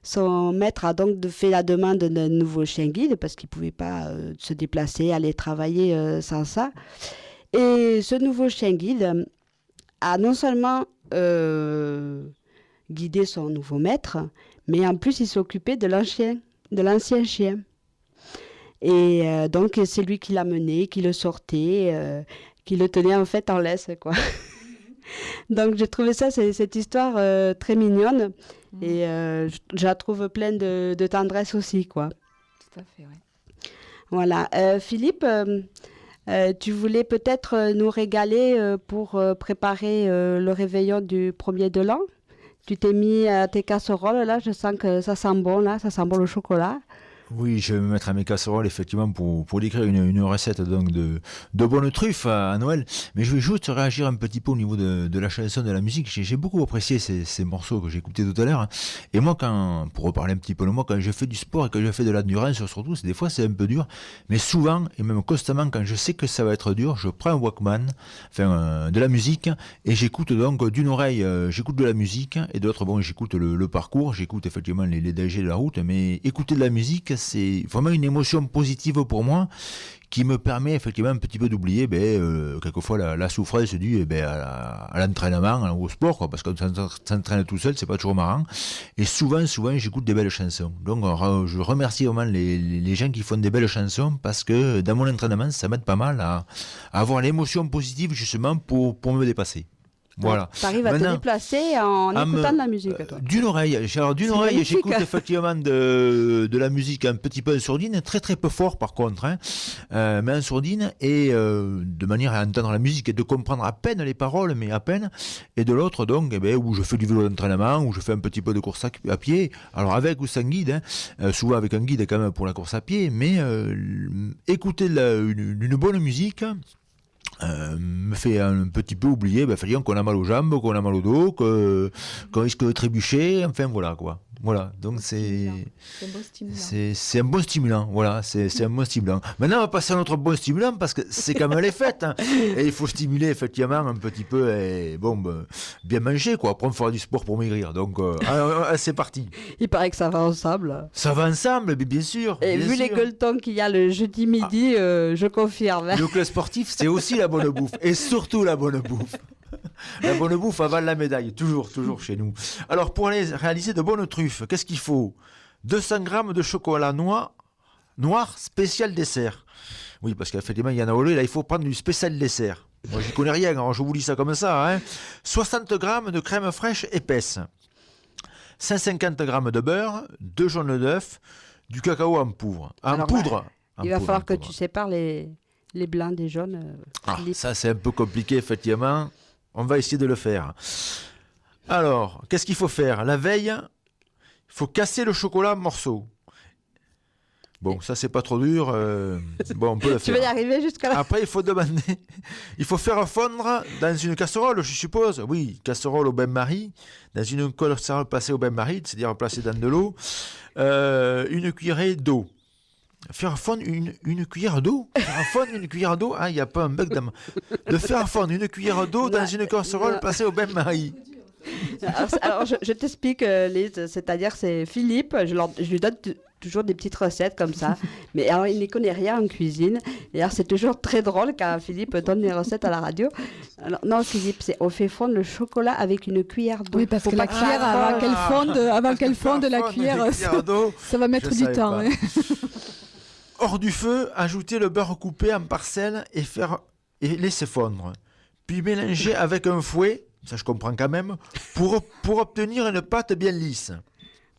Son maître a donc fait la demande d'un nouveau chien guide, parce qu'il ne pouvait pas se déplacer, aller travailler sans ça. Et ce nouveau chien guide a non seulement guidé son nouveau maître, mais en plus il s'occupait de l'ancien chien. Et donc c'est lui qui l'a mené, qui le sortait, qui le tenait en fait en laisse, quoi. Donc j'ai trouvé cette histoire très mignonne, et je la trouve pleine de tendresse aussi, quoi.
Tout à fait, oui.
Voilà. Philippe, tu voulais peut-être nous régaler pour préparer le réveillon du 1er de l'an? Tu t'es mis à tes casseroles, là, je sens que ça sent bon, là, ça sent bon le chocolat.
Oui, je vais me mettre à mes casseroles, effectivement, pour décrire une recette donc de bonnes truffes à Noël. Mais je vais juste réagir un petit peu au niveau de la chanson, de la musique. J'ai beaucoup apprécié ces morceaux que j'ai écoutés tout à l'heure. Et moi, pour reparler un petit peu de moi, quand je fais du sport et que je fais de l'endurance, surtout, des fois c'est un peu dur. Mais souvent, et même constamment, quand je sais que ça va être dur, je prends un Walkman, de la musique, et j'écoute donc d'une oreille, j'écoute de la musique, et de l'autre, bon, j'écoute le parcours, j'écoute effectivement les dangers de la route, mais écouter de la musique, c'est vraiment une émotion positive pour moi, qui me permet effectivement un petit peu d'oublier quelquefois la souffrance due à l'entraînement, au sport, quoi, parce qu'on s'entraîne tout seul, c'est pas toujours marrant. Et souvent j'écoute des belles chansons. Donc je remercie vraiment les gens qui font des belles chansons, parce que dans mon entraînement, ça m'aide pas mal à avoir l'émotion positive justement pour me dépasser. Voilà.
Tu arrives à te
Maintenant,
déplacer en écoutant de la musique, toi.
D'une oreille. Alors, d'une
C'est
oreille,
magnifique.
j'écoute effectivement de la musique un petit peu en sourdine, très très peu fort par contre, hein, mais en sourdine, et de manière à entendre la musique et de comprendre à peine les paroles, mais à peine. Et de l'autre, donc, eh ben, où je fais du vélo d'entraînement, où je fais un petit peu de course à pied, alors avec ou sans guide, hein, souvent avec un guide quand même pour la course à pied, mais écouter une bonne musique. Me fait un petit peu oublier qu'on a mal aux jambes, qu'on a mal au dos, qu'on risque de trébucher, enfin voilà quoi. Voilà, donc c'est
un bon stimulant.
c'est un bon stimulant, voilà, c'est un bon stimulant. Maintenant on va passer à notre bon stimulant parce que c'est quand même les fêtes, hein, et il faut stimuler effectivement un petit peu et bien manger quoi, après on fera du sport pour maigrir, donc c'est parti.
Il paraît que ça va ensemble.
Ça va ensemble, bien sûr.
Et
bien
vu les
sûr.
gueuletons qu'il y a le jeudi midi, je confirme.
Le club sportif, c'est aussi la bonne bouffe. Et surtout la bonne bouffe. La bonne bouffe avant la médaille. Toujours chez nous. Alors, pour aller réaliser de bonnes truffes, qu'est-ce qu'il faut ? 200 grammes de chocolat noir spécial dessert. Oui, parce qu'effectivement, il y en a au lait. Là, il faut prendre du spécial dessert. Moi, j'y connais rien. Alors, je vous lis ça comme ça. Hein. 60 grammes de crème fraîche épaisse. 150 grammes de beurre. 2 jaunes d'œufs. Du cacao en poudre.
Alors, il va falloir que
poudre.
tu sépares les blancs des jaunes. Philippe.
Ça, c'est un peu compliqué, effectivement. On va essayer de le faire. Alors, qu'est-ce qu'il faut faire ? La veille, il faut casser le chocolat en morceaux. Bon, ça, c'est pas trop dur. On peut le
Tu
faire.
vas y arriver jusqu'à là.
Après, il faut demander. Il faut faire fondre dans une casserole, je suppose. Oui, casserole au bain-marie. Dans une casserole placée au bain-marie, c'est-à-dire placée dans de l'eau. Une cuillerée d'eau. Faire fondre une cuillère d'eau. Faire fondre une cuillère d'eau. Ah, il n'y a pas un bug dans de faire fondre une cuillère d'eau dans une casserole placée au bain-marie.
Alors, je t'explique, Lise. C'est-à-dire, c'est Philippe. Je lui donne toujours des petites recettes comme ça. Mais alors, il n'y connaît rien en cuisine. Et alors, c'est toujours très drôle quand Philippe donne les recettes à la radio. Alors, non, Philippe, on fait fondre le chocolat avec une cuillère d'eau.
Oui, parce
Faut
que la
pas
cuillère, avant qu'elle fonde, la cuillère, ça va mettre
Je
du
savais
temps.
pas.
Hein.
Hors du feu, ajoutez le beurre coupé en parcelles et laissez fondre. Puis mélanger avec un fouet, ça je comprends quand même, pour obtenir une pâte bien lisse.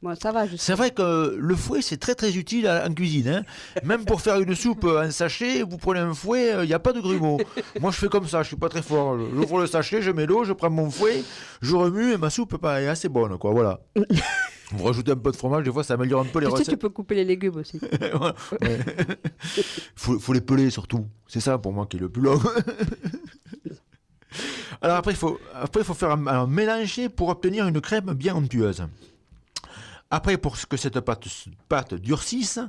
Bon, ça va,
C'est vrai que le fouet, c'est très très utile en cuisine. Hein. Même pour faire une soupe en sachet, vous prenez un fouet, il n'y a pas de grumeaux. Moi, je fais comme ça, je suis pas très fort. J'ouvre le sachet, je mets l'eau, je prends mon fouet, je remue et ma soupe est assez bonne, quoi. Voilà. Vous rajoutez un peu de fromage, des fois, ça améliore un peu les
Tu sais,
recettes.
tu peux couper les légumes aussi.
Voilà. Ouais. faut les peler surtout. C'est ça pour moi qui est le plus long. Alors après, il faut faire un mélanger pour obtenir une crème bien onctueuse. Après, pour que cette pâte durcisse,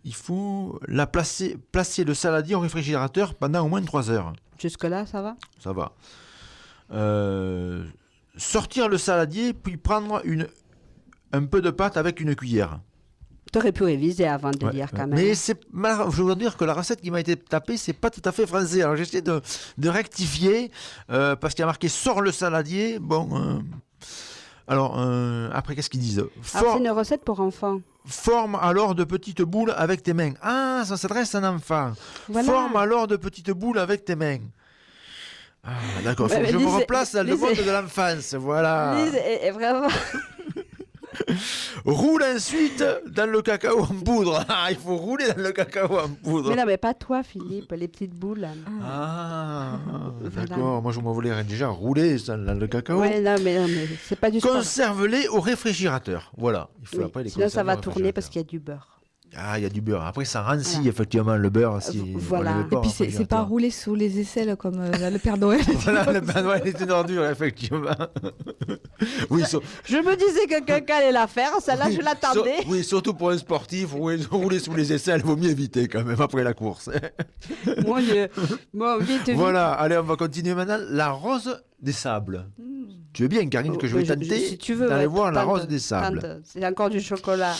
il faut placer le saladier au réfrigérateur pendant au moins 3 heures.
Jusque-là, ça va ?
Ça va. Sortir le saladier, puis prendre un peu de pâte avec une cuillère.
Tu aurais pu réviser avant de lire quand même.
Mais je veux dire que la recette qui m'a été tapée, c'est pas tout à fait français. Alors j'essaie de rectifier parce qu'il y a marqué sort le saladier. Bon. Après, qu'est-ce qu'ils disent ?
Alors, c'est une recette pour enfants.
Forme alors de petites boules avec tes mains. Ah, ça s'adresse à un enfant.
Voilà.
Forme alors de petites boules avec tes mains. Ah, d'accord, faut que je me replace dans le monde de l'enfance. Voilà.
Lise est vraiment...
Roule ensuite dans le cacao en poudre. Ah, il faut rouler dans le cacao en poudre.
Mais non, mais pas toi, Philippe, les petites boules.
Ah,
Voilà.
d'accord. Moi, je me voulais déjà rouler dans le cacao.
Ouais, non, mais c'est pas du sport.
Conserve-les au réfrigérateur. Voilà. Il faut
Oui.
après les
Sinon, ça
conserver
va
au
tourner parce
réfrigérateur.
qu'il y a du beurre.
Ah, il y a du beurre. Après, ça rancit
Voilà.
effectivement le beurre. Si
Voilà.
on le met pas
Et puis
au
c'est pas
réfrigérateur.
roulé sous les aisselles comme le Père Noël.
Voilà, le Père Noël est une ordure, effectivement. Oui,
Je me disais que quelqu'un allait la faire, celle-là, je l'attendais.
oui, surtout pour un sportif, rouler sous les aisselles, il vaut mieux éviter quand même après la course.
Mon Dieu. Bon, vite, vite.
Voilà, allez, on va continuer maintenant. La rose des sables. Tu veux bien, Karine, que je vais tenter
si tu veux,
d'aller
ouais,
voir la
tente,
rose des sables.
tente. C'est encore du chocolat.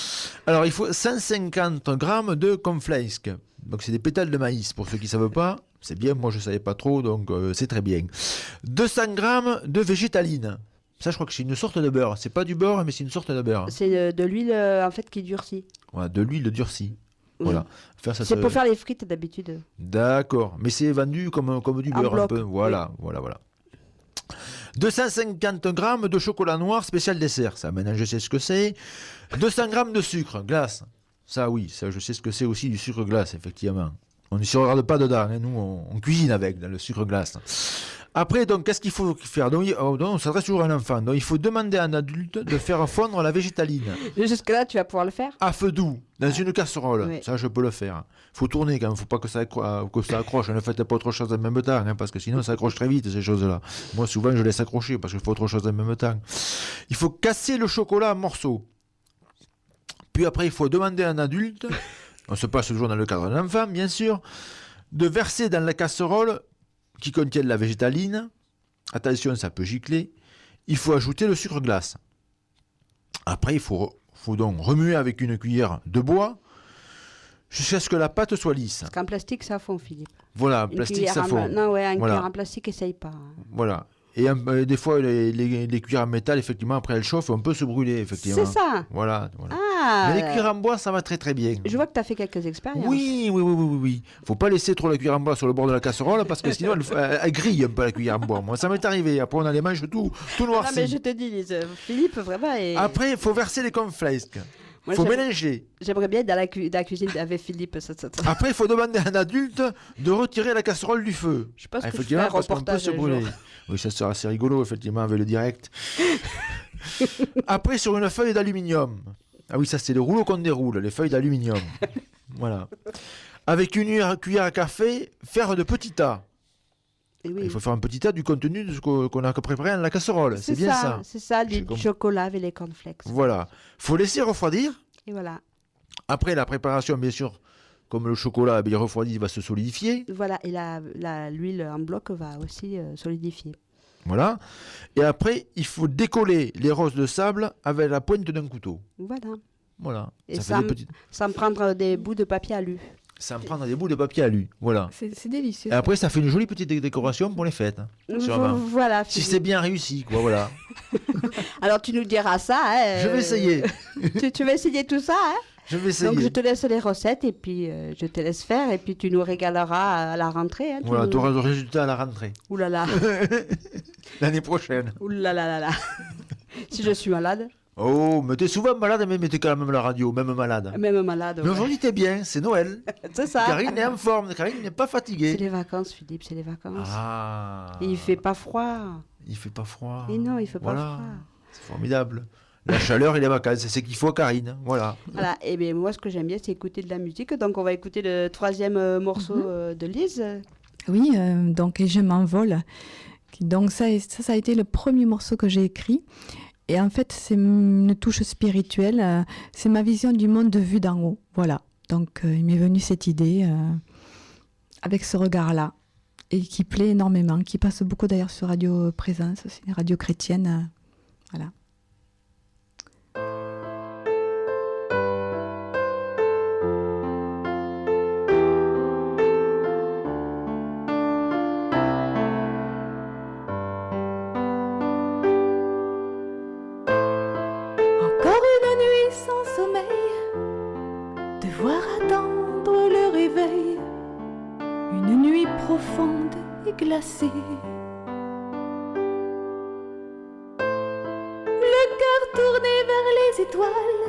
Alors, il faut 150 grammes de cornflakes. Donc, c'est des pétales de maïs. Pour ceux qui ne savent pas, c'est bien. Moi, je ne savais pas trop, donc c'est très bien. 200 grammes de végétaline. Ça, je crois que c'est une sorte de beurre. C'est pas du beurre, mais c'est une sorte de beurre.
C'est de l'huile en fait qui durcit.
Voilà, de l'huile durcie. Voilà. Faire ça,
C'est pour faire les frites d'habitude.
D'accord. Mais c'est vendu comme du
En
beurre un
bloc,
peu. Voilà, voilà, voilà. 250 grammes de chocolat noir spécial dessert. Ça, maintenant, je sais ce que c'est. 200 grammes de sucre glace. Ça, oui, ça, je sais ce que c'est aussi du sucre glace, effectivement. On ne se regarde pas dedans. Hein. Nous, on cuisine avec dans le sucre glace. Après, donc, qu'est-ce qu'il faut faire? Donc, on s'adresse toujours à un enfant. Donc, il faut demander à un adulte de faire fondre la végétaline.
Jusque-là, tu vas pouvoir le faire?
À feu doux, dans une casserole.
Oui.
Ça, je peux le faire. Il faut tourner quand même. Il ne faut pas que ça accroche. Ne faites pas autre chose en même temps, hein, parce que sinon, ça accroche très vite, ces choses-là. Moi, souvent, je laisse accrocher parce qu'il faut autre chose en même temps. Il faut casser le chocolat en morceaux. Puis après, il faut demander à un adulte, on se passe toujours dans le cadre d'un enfant, bien sûr, de verser dans la casserole qui contient de la végétaline. Attention, ça peut gicler. Il faut ajouter le sucre glace. Après, il faut donc remuer avec une cuillère de bois jusqu'à ce que la pâte soit lisse.
Parce qu'en plastique, ça fond, Philippe.
Voilà, plastique, ça fond.
Non, ouais, un
Voilà.
cuillère en plastique, essaye pas.
Voilà. Et des fois, les cuillères en métal, effectivement, après elles chauffent, on peut se brûler, effectivement.
C'est ça.
Voilà.
Ah,
Mais les cuillères en bois, ça va très très bien.
je vois que tu as fait quelques expériences.
Oui. Faut pas laisser trop la cuillère en bois sur le bord de la casserole parce que sinon elle grille un peu la cuillère en bois. Moi, ça m'est arrivé. Après, on a les manches tout
Non,
noirci.
mais je te dis, Lise, Philippe, vraiment.
Après, il faut verser les cornflakes.
Moi,
Faut mélanger.
J'aimerais bien être dans la cuisine avec Philippe. Ça.
Après, il faut demander à un adulte de retirer la casserole du feu.
Je pense que je ferai
Effectivement,
un
parce qu'on peut
reportage
se
un
brûler.
jour.
Oui, ça sera assez rigolo, effectivement, avec le direct. Après, sur une feuille d'aluminium. Ah oui, ça, c'est le rouleau qu'on déroule, les feuilles d'aluminium. Voilà. Avec une cuillère à café, faire de petits tas.
Et oui.
Il faut faire un petit tas du contenu de ce qu'on a préparé dans la casserole. C'est bien ça.
C'est ça,
J'ai
du
compris.
chocolat avec les cornflakes.
Voilà. Faut laisser refroidir.
Et voilà.
Après, la préparation, bien sûr, comme le chocolat il refroidit, il va se solidifier.
Voilà, et l'huile en bloc va aussi solidifier.
Voilà. Et après, il faut décoller les roses de sable avec la pointe d'un couteau.
Voilà.
Voilà.
Et
fait des petites...
sans prendre des bouts de papier alu.
Sans prendre des bouts de papier alu. Voilà.
C'est délicieux.
Et après, ça fait une jolie petite décoration pour les fêtes. Sûrement.
Voilà.
Si
Philippe.
c'est bien réussi, quoi, voilà.
Alors tu nous diras ça. Hein,
Je vais essayer.
tu vas essayer tout ça, hein.
Je vais essayer.
Donc je te laisse les recettes et puis je te laisse faire et puis tu nous régaleras à la rentrée. Hein,
Voilà, tu auras le résultat à la rentrée.
Ouh là là.
L'année prochaine.
Ouh là là là là. Si je suis malade,
Oh, mais t'es souvent malade, mais t'es quand même à la radio, même malade.
même malade.
Mais
ouais.
aujourd'hui, t'es bien, c'est Noël.
C'est ça.
Karine est en forme, Karine n'est pas
C'est
fatiguée.
les vacances, Philippe, c'est les vacances.
Ah.
Et il fait pas froid.
Il fait pas froid.
Et non, il fait pas
Voilà.
froid.
C'est formidable. La chaleur et les vacances, c'est ce qu'il faut, Karine. Voilà.
Voilà. Et bien moi, ce que j'aime bien, c'est écouter de la musique. Donc on va écouter le troisième morceau de Lise.
Oui, donc et je m'envole. Donc ça a été le premier morceau que j'ai écrit. Et en fait, c'est une touche spirituelle. C'est ma vision du monde de vue d'en haut. Voilà. Donc il m'est venu cette idée avec ce regard-là. Et qui plaît énormément, qui passe beaucoup d'ailleurs sur Radio Présence, c'est une radio chrétienne. Voilà.
Encore une nuit sans sommeil, devoir attendre le réveil, une nuit profonde et glacée. Le cœur tourné vers les étoiles,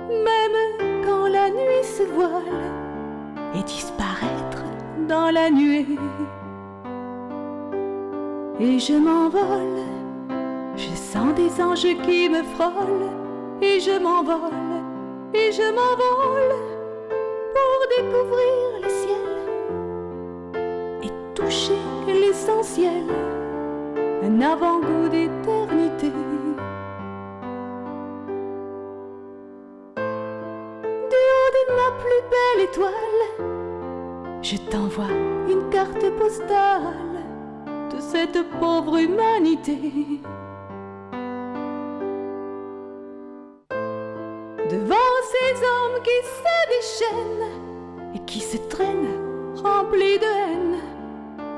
même quand la nuit se voile, et disparaître dans la nuée. Et je m'envole. Je sens des anges qui me frôlent et je m'envole, et je m'envole pour découvrir le ciel et toucher l'essentiel, un avant-goût d'éternité. Du haut de ma plus belle étoile, je t'envoie une carte postale de cette pauvre humanité. Devant ces hommes qui se déchaînent et qui se traînent, remplis de haine,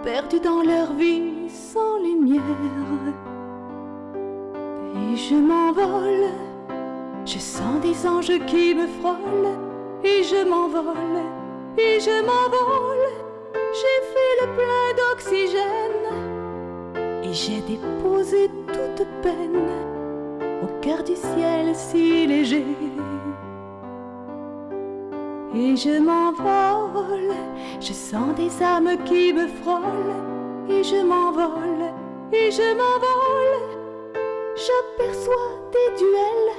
perdus dans leur vie sans lumière. Et je m'envole, je sens des anges qui me frôlent, et je m'envole, et je m'envole. J'ai fait le plein d'oxygène, et Et j'ai déposé toute peine au cœur du ciel si léger. Et je m'envole, je sens des âmes qui me frôlent. Et je m'envole, et je m'envole. J'aperçois des duels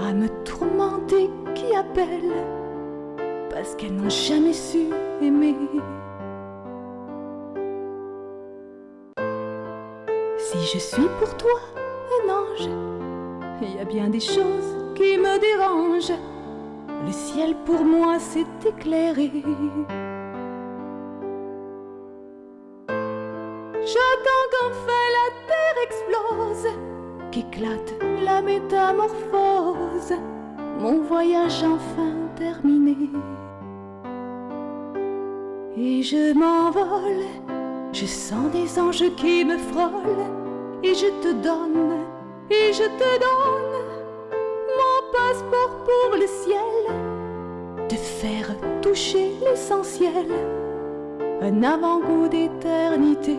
à me tourmenter qui appellent parce qu'elles n'ont jamais su aimer. Si je suis pour toi un ange, il y a bien des choses qui me dérangent. Le ciel pour moi s'est éclairé. J'attends qu'enfin la terre explose, qu'éclate la métamorphose, mon voyage enfin terminé. Et je m'envole, je sens des anges qui me frôlent, et je te donne mon passeport pour le ciel, te faire toucher l'essentiel, un avant-goût d'éternité.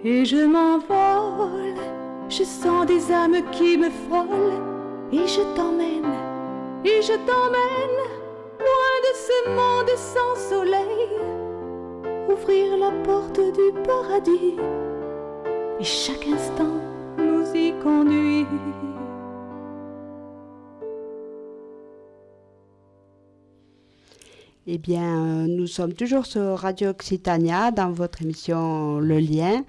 Et je m'envole, je sens des âmes qui me frôlent, et je t'emmène, loin de ce monde sans soleil, ouvrir la porte du paradis, et chaque instant nous y conduit.
Eh bien, nous sommes toujours sur Radio Occitania dans votre émission Le Lien.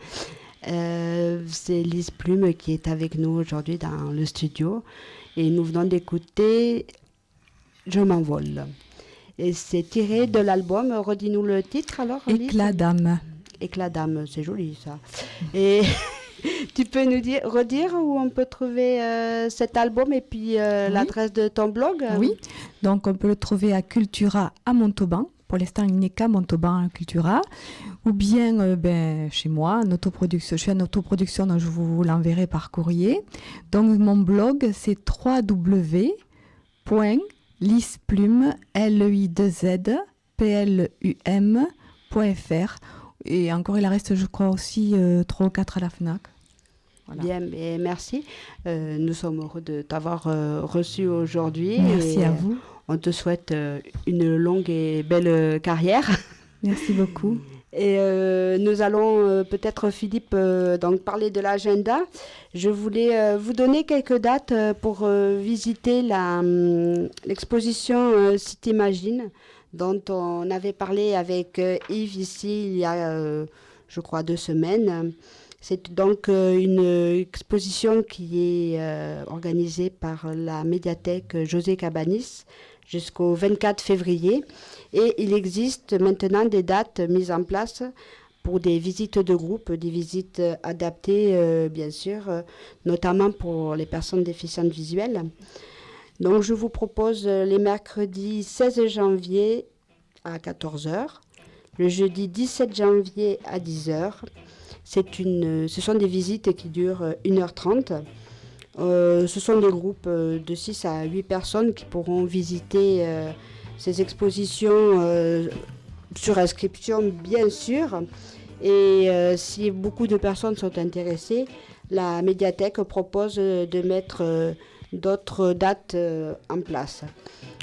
C'est Lise Plume qui est avec nous aujourd'hui dans le studio et nous venons d'écouter Je m'envole. Et c'est tiré de l'album, redis-nous le titre alors Lise.
Éclat d'âme.
Éclat d'âme, c'est joli ça. Et tu peux nous redire où on peut trouver cet album et puis l'adresse de ton blog?
Oui, donc on peut le trouver à Cultura à Montauban. Pour l'instant, il n'est qu'à Montauban à Cultura. Ou bien chez moi, en autoproduction. Je suis en autoproduction, donc je vous l'enverrai par courrier. Donc mon blog, c'est www.liseplume.fr. Et encore, il en reste, je crois, aussi 3 ou 4 à la FNAC. Voilà.
Bien, et merci. Nous sommes heureux de t'avoir reçu aujourd'hui.
Merci à vous.
On te souhaite une longue et belle carrière.
Merci beaucoup.
Et nous allons peut-être, Philippe, donc parler de l'agenda. Je voulais vous donner quelques dates pour visiter l'exposition Cité Imagine, dont on avait parlé avec Yves ici il y a, je crois, 2 semaines. C'est donc une exposition qui est organisée par la médiathèque José Cabanis jusqu'au 24 février. Et il existe maintenant des dates mises en place pour des visites de groupe, des visites adaptées, bien sûr, notamment pour les personnes déficientes visuelles. Donc, je vous propose les mercredis 16 janvier à 14h, le jeudi 17 janvier à 10h. Ce sont des visites qui durent 1h30. Ce sont des groupes de 6 à 8 personnes qui pourront visiter ces expositions sur inscription, bien sûr. Et si beaucoup de personnes sont intéressées, la médiathèque propose de mettre d'autres dates en place.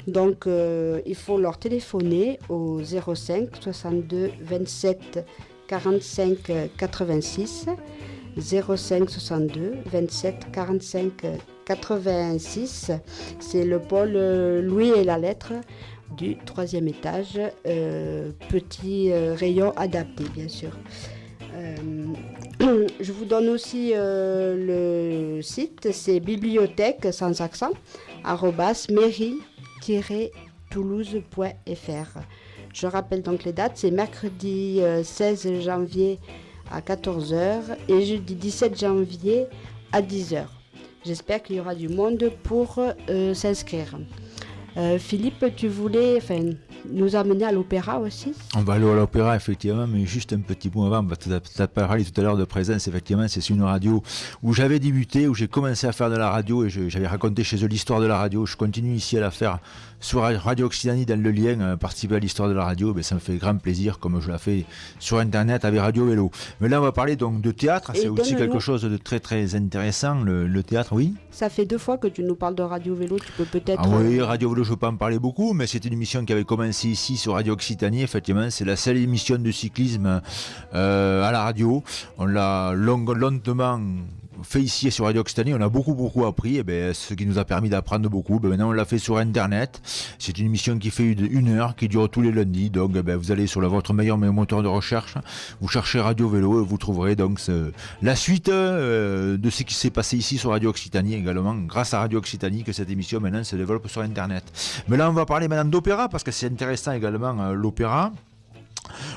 Donc, il faut leur téléphoner au 05 62 27 45 86, 05 62 27 45 86. C'est le pôle Louis et la lettre du 3e étage, petit rayon adapté, bien sûr. Je vous donne aussi le site, c'est bibliothèque sans accent @mairie-toulouse.fr. Je rappelle donc les dates, c'est mercredi 16 janvier à 14h et jeudi 17 janvier à 10h. J'espère qu'il y aura du monde pour s'inscrire. Philippe, tu voulais nous amener à l'opéra aussi?
On va aller à l'opéra, effectivement, mais juste un petit mot avant. Tu as parlé tout à l'heure de Présence, effectivement, c'est une radio où j'avais débuté, où j'ai commencé à faire de la radio et j'avais raconté chez eux l'histoire de la radio. Je continue ici à la faire sur Radio Occitanie dans le lien, participer à l'histoire de la radio. Ça me fait grand plaisir, comme je l'ai fait sur Internet avec Radio Vélo. Mais là, on va parler donc de théâtre. C'est aussi quelque chose de très très intéressant, le théâtre, oui.
Ça fait 2 fois que tu nous parles de Radio Vélo, tu peux peut-être...
Ah oui, Radio Vélo, je ne peux pas en parler beaucoup, mais c'est une émission qui avait commencé ici sur Radio Occitanie. Effectivement, c'est la seule émission de cyclisme à la radio. On l'a lentement fait ici sur Radio Occitanie, on a beaucoup appris, ce qui nous a permis d'apprendre beaucoup. Maintenant on l'a fait sur Internet, c'est une émission qui fait 1 heure, qui dure tous les lundis, donc vous allez sur votre meilleur moteur de recherche, vous cherchez Radio Vélo et vous trouverez donc la suite de ce qui s'est passé ici sur Radio Occitanie également, grâce à Radio Occitanie que cette émission maintenant se développe sur Internet. Mais là on va parler maintenant d'opéra, parce que c'est intéressant également l'opéra.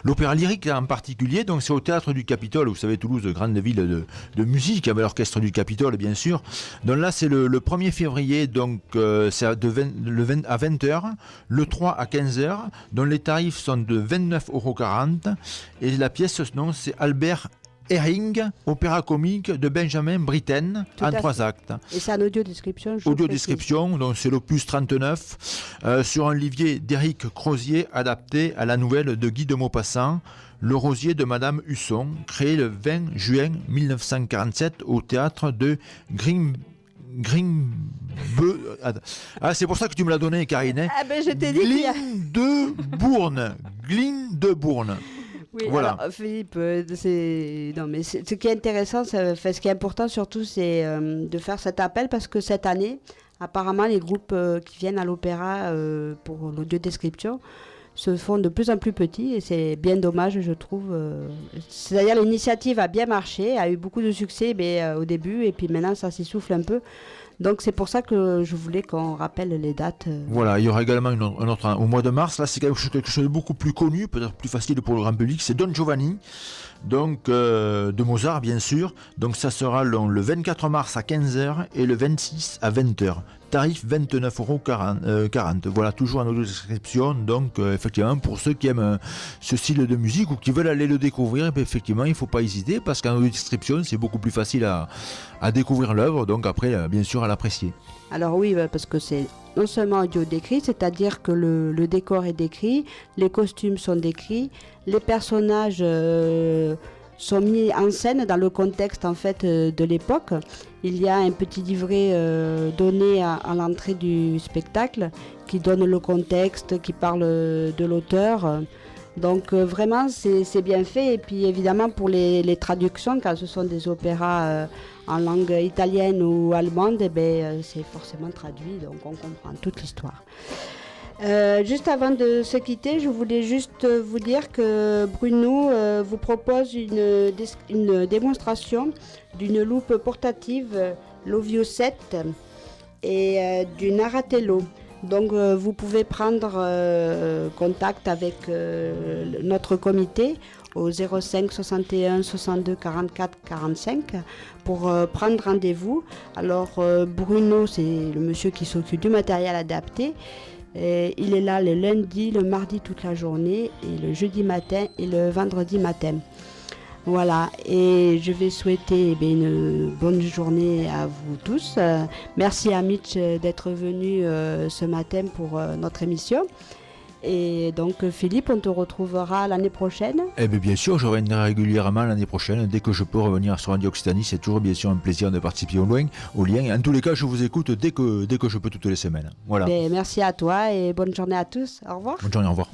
L'opéra lyrique en particulier, donc c'est au Théâtre du Capitole, vous savez Toulouse, grande ville de musique, avec l'orchestre du Capitole bien sûr. Donc là c'est le 1er février, donc c'est à 20h, le 3 à 15h, dont les tarifs sont de 29,40 € et la pièce, non, c'est Albert Herring, opéra comique de Benjamin Britten, en 3 actes.
Et c'est en audio-description.
Audio-description, donc c'est l'opus 39, sur un livret d'Éric Crozier, adapté à la nouvelle de Guy de Maupassant, Le Rosier de Madame Husson, créé le 20 juin 1947 au théâtre de c'est pour ça que tu me l'as donné, Karine.
Je t'ai dit qu'il y a...
Glyndebourne.
Oui,
voilà.
Alors, Philippe, ce qui est intéressant, ce qui est important surtout, c'est de faire cet appel parce que cette année, apparemment, les groupes qui viennent à l'opéra pour l'audio-description se font de plus en plus petits et c'est bien dommage, je trouve. C'est-à-dire l'initiative a bien marché, a eu beaucoup de succès au début et puis maintenant ça s'essouffle un peu. Donc c'est pour ça que je voulais qu'on rappelle les dates.
Voilà, il y aura également un autre au mois de mars. Là, c'est quelque chose de beaucoup plus connu, peut-être plus facile pour le grand public. C'est Don Giovanni, donc de Mozart, bien sûr. Donc ça sera le 24 mars à 15h et le 26 à 20h. Tarif 29,40 €. Voilà, toujours en audio-description. Donc, effectivement, pour ceux qui aiment ce style de musique ou qui veulent aller le découvrir, effectivement, il ne faut pas hésiter parce qu'en audio-description, c'est beaucoup plus facile à découvrir l'œuvre. Donc, après, bien sûr, à l'apprécier.
Alors oui, parce que c'est non seulement audio décrit, c'est-à-dire que le décor est décrit, les costumes sont décrits, les personnages sont mis en scène dans le contexte en fait de l'époque. Il y a un petit livret donné à l'entrée du spectacle qui donne le contexte, qui parle de l'auteur. Donc vraiment c'est bien fait et puis évidemment pour les traductions quand ce sont des opéras en langue italienne ou allemande, c'est forcément traduit donc on comprend toute l'histoire. Juste avant de se quitter, je voulais juste vous dire que Bruno vous propose une démonstration d'une loupe portative Lovio 7 et du Naratello. Donc vous pouvez prendre contact avec notre comité au 05 61 62 44 45 pour prendre rendez-vous. Alors Bruno, c'est le monsieur qui s'occupe du matériel adapté. Il est là le lundi, le mardi toute la journée et le jeudi matin et le vendredi matin. Voilà, et je vais souhaiter une bonne journée à vous tous. Merci à Mitch d'être venu ce matin pour notre émission. Et donc Philippe, on te retrouvera l'année prochaine.
Bien sûr, je reviendrai régulièrement l'année prochaine. Dès que je peux revenir sur Radio Occitanie, c'est toujours bien sûr un plaisir de participer au lien. En tous les cas, je vous écoute dès que je peux toutes les semaines. Voilà.
Merci à toi et bonne journée à tous. Au revoir.
Bonne journée, au revoir.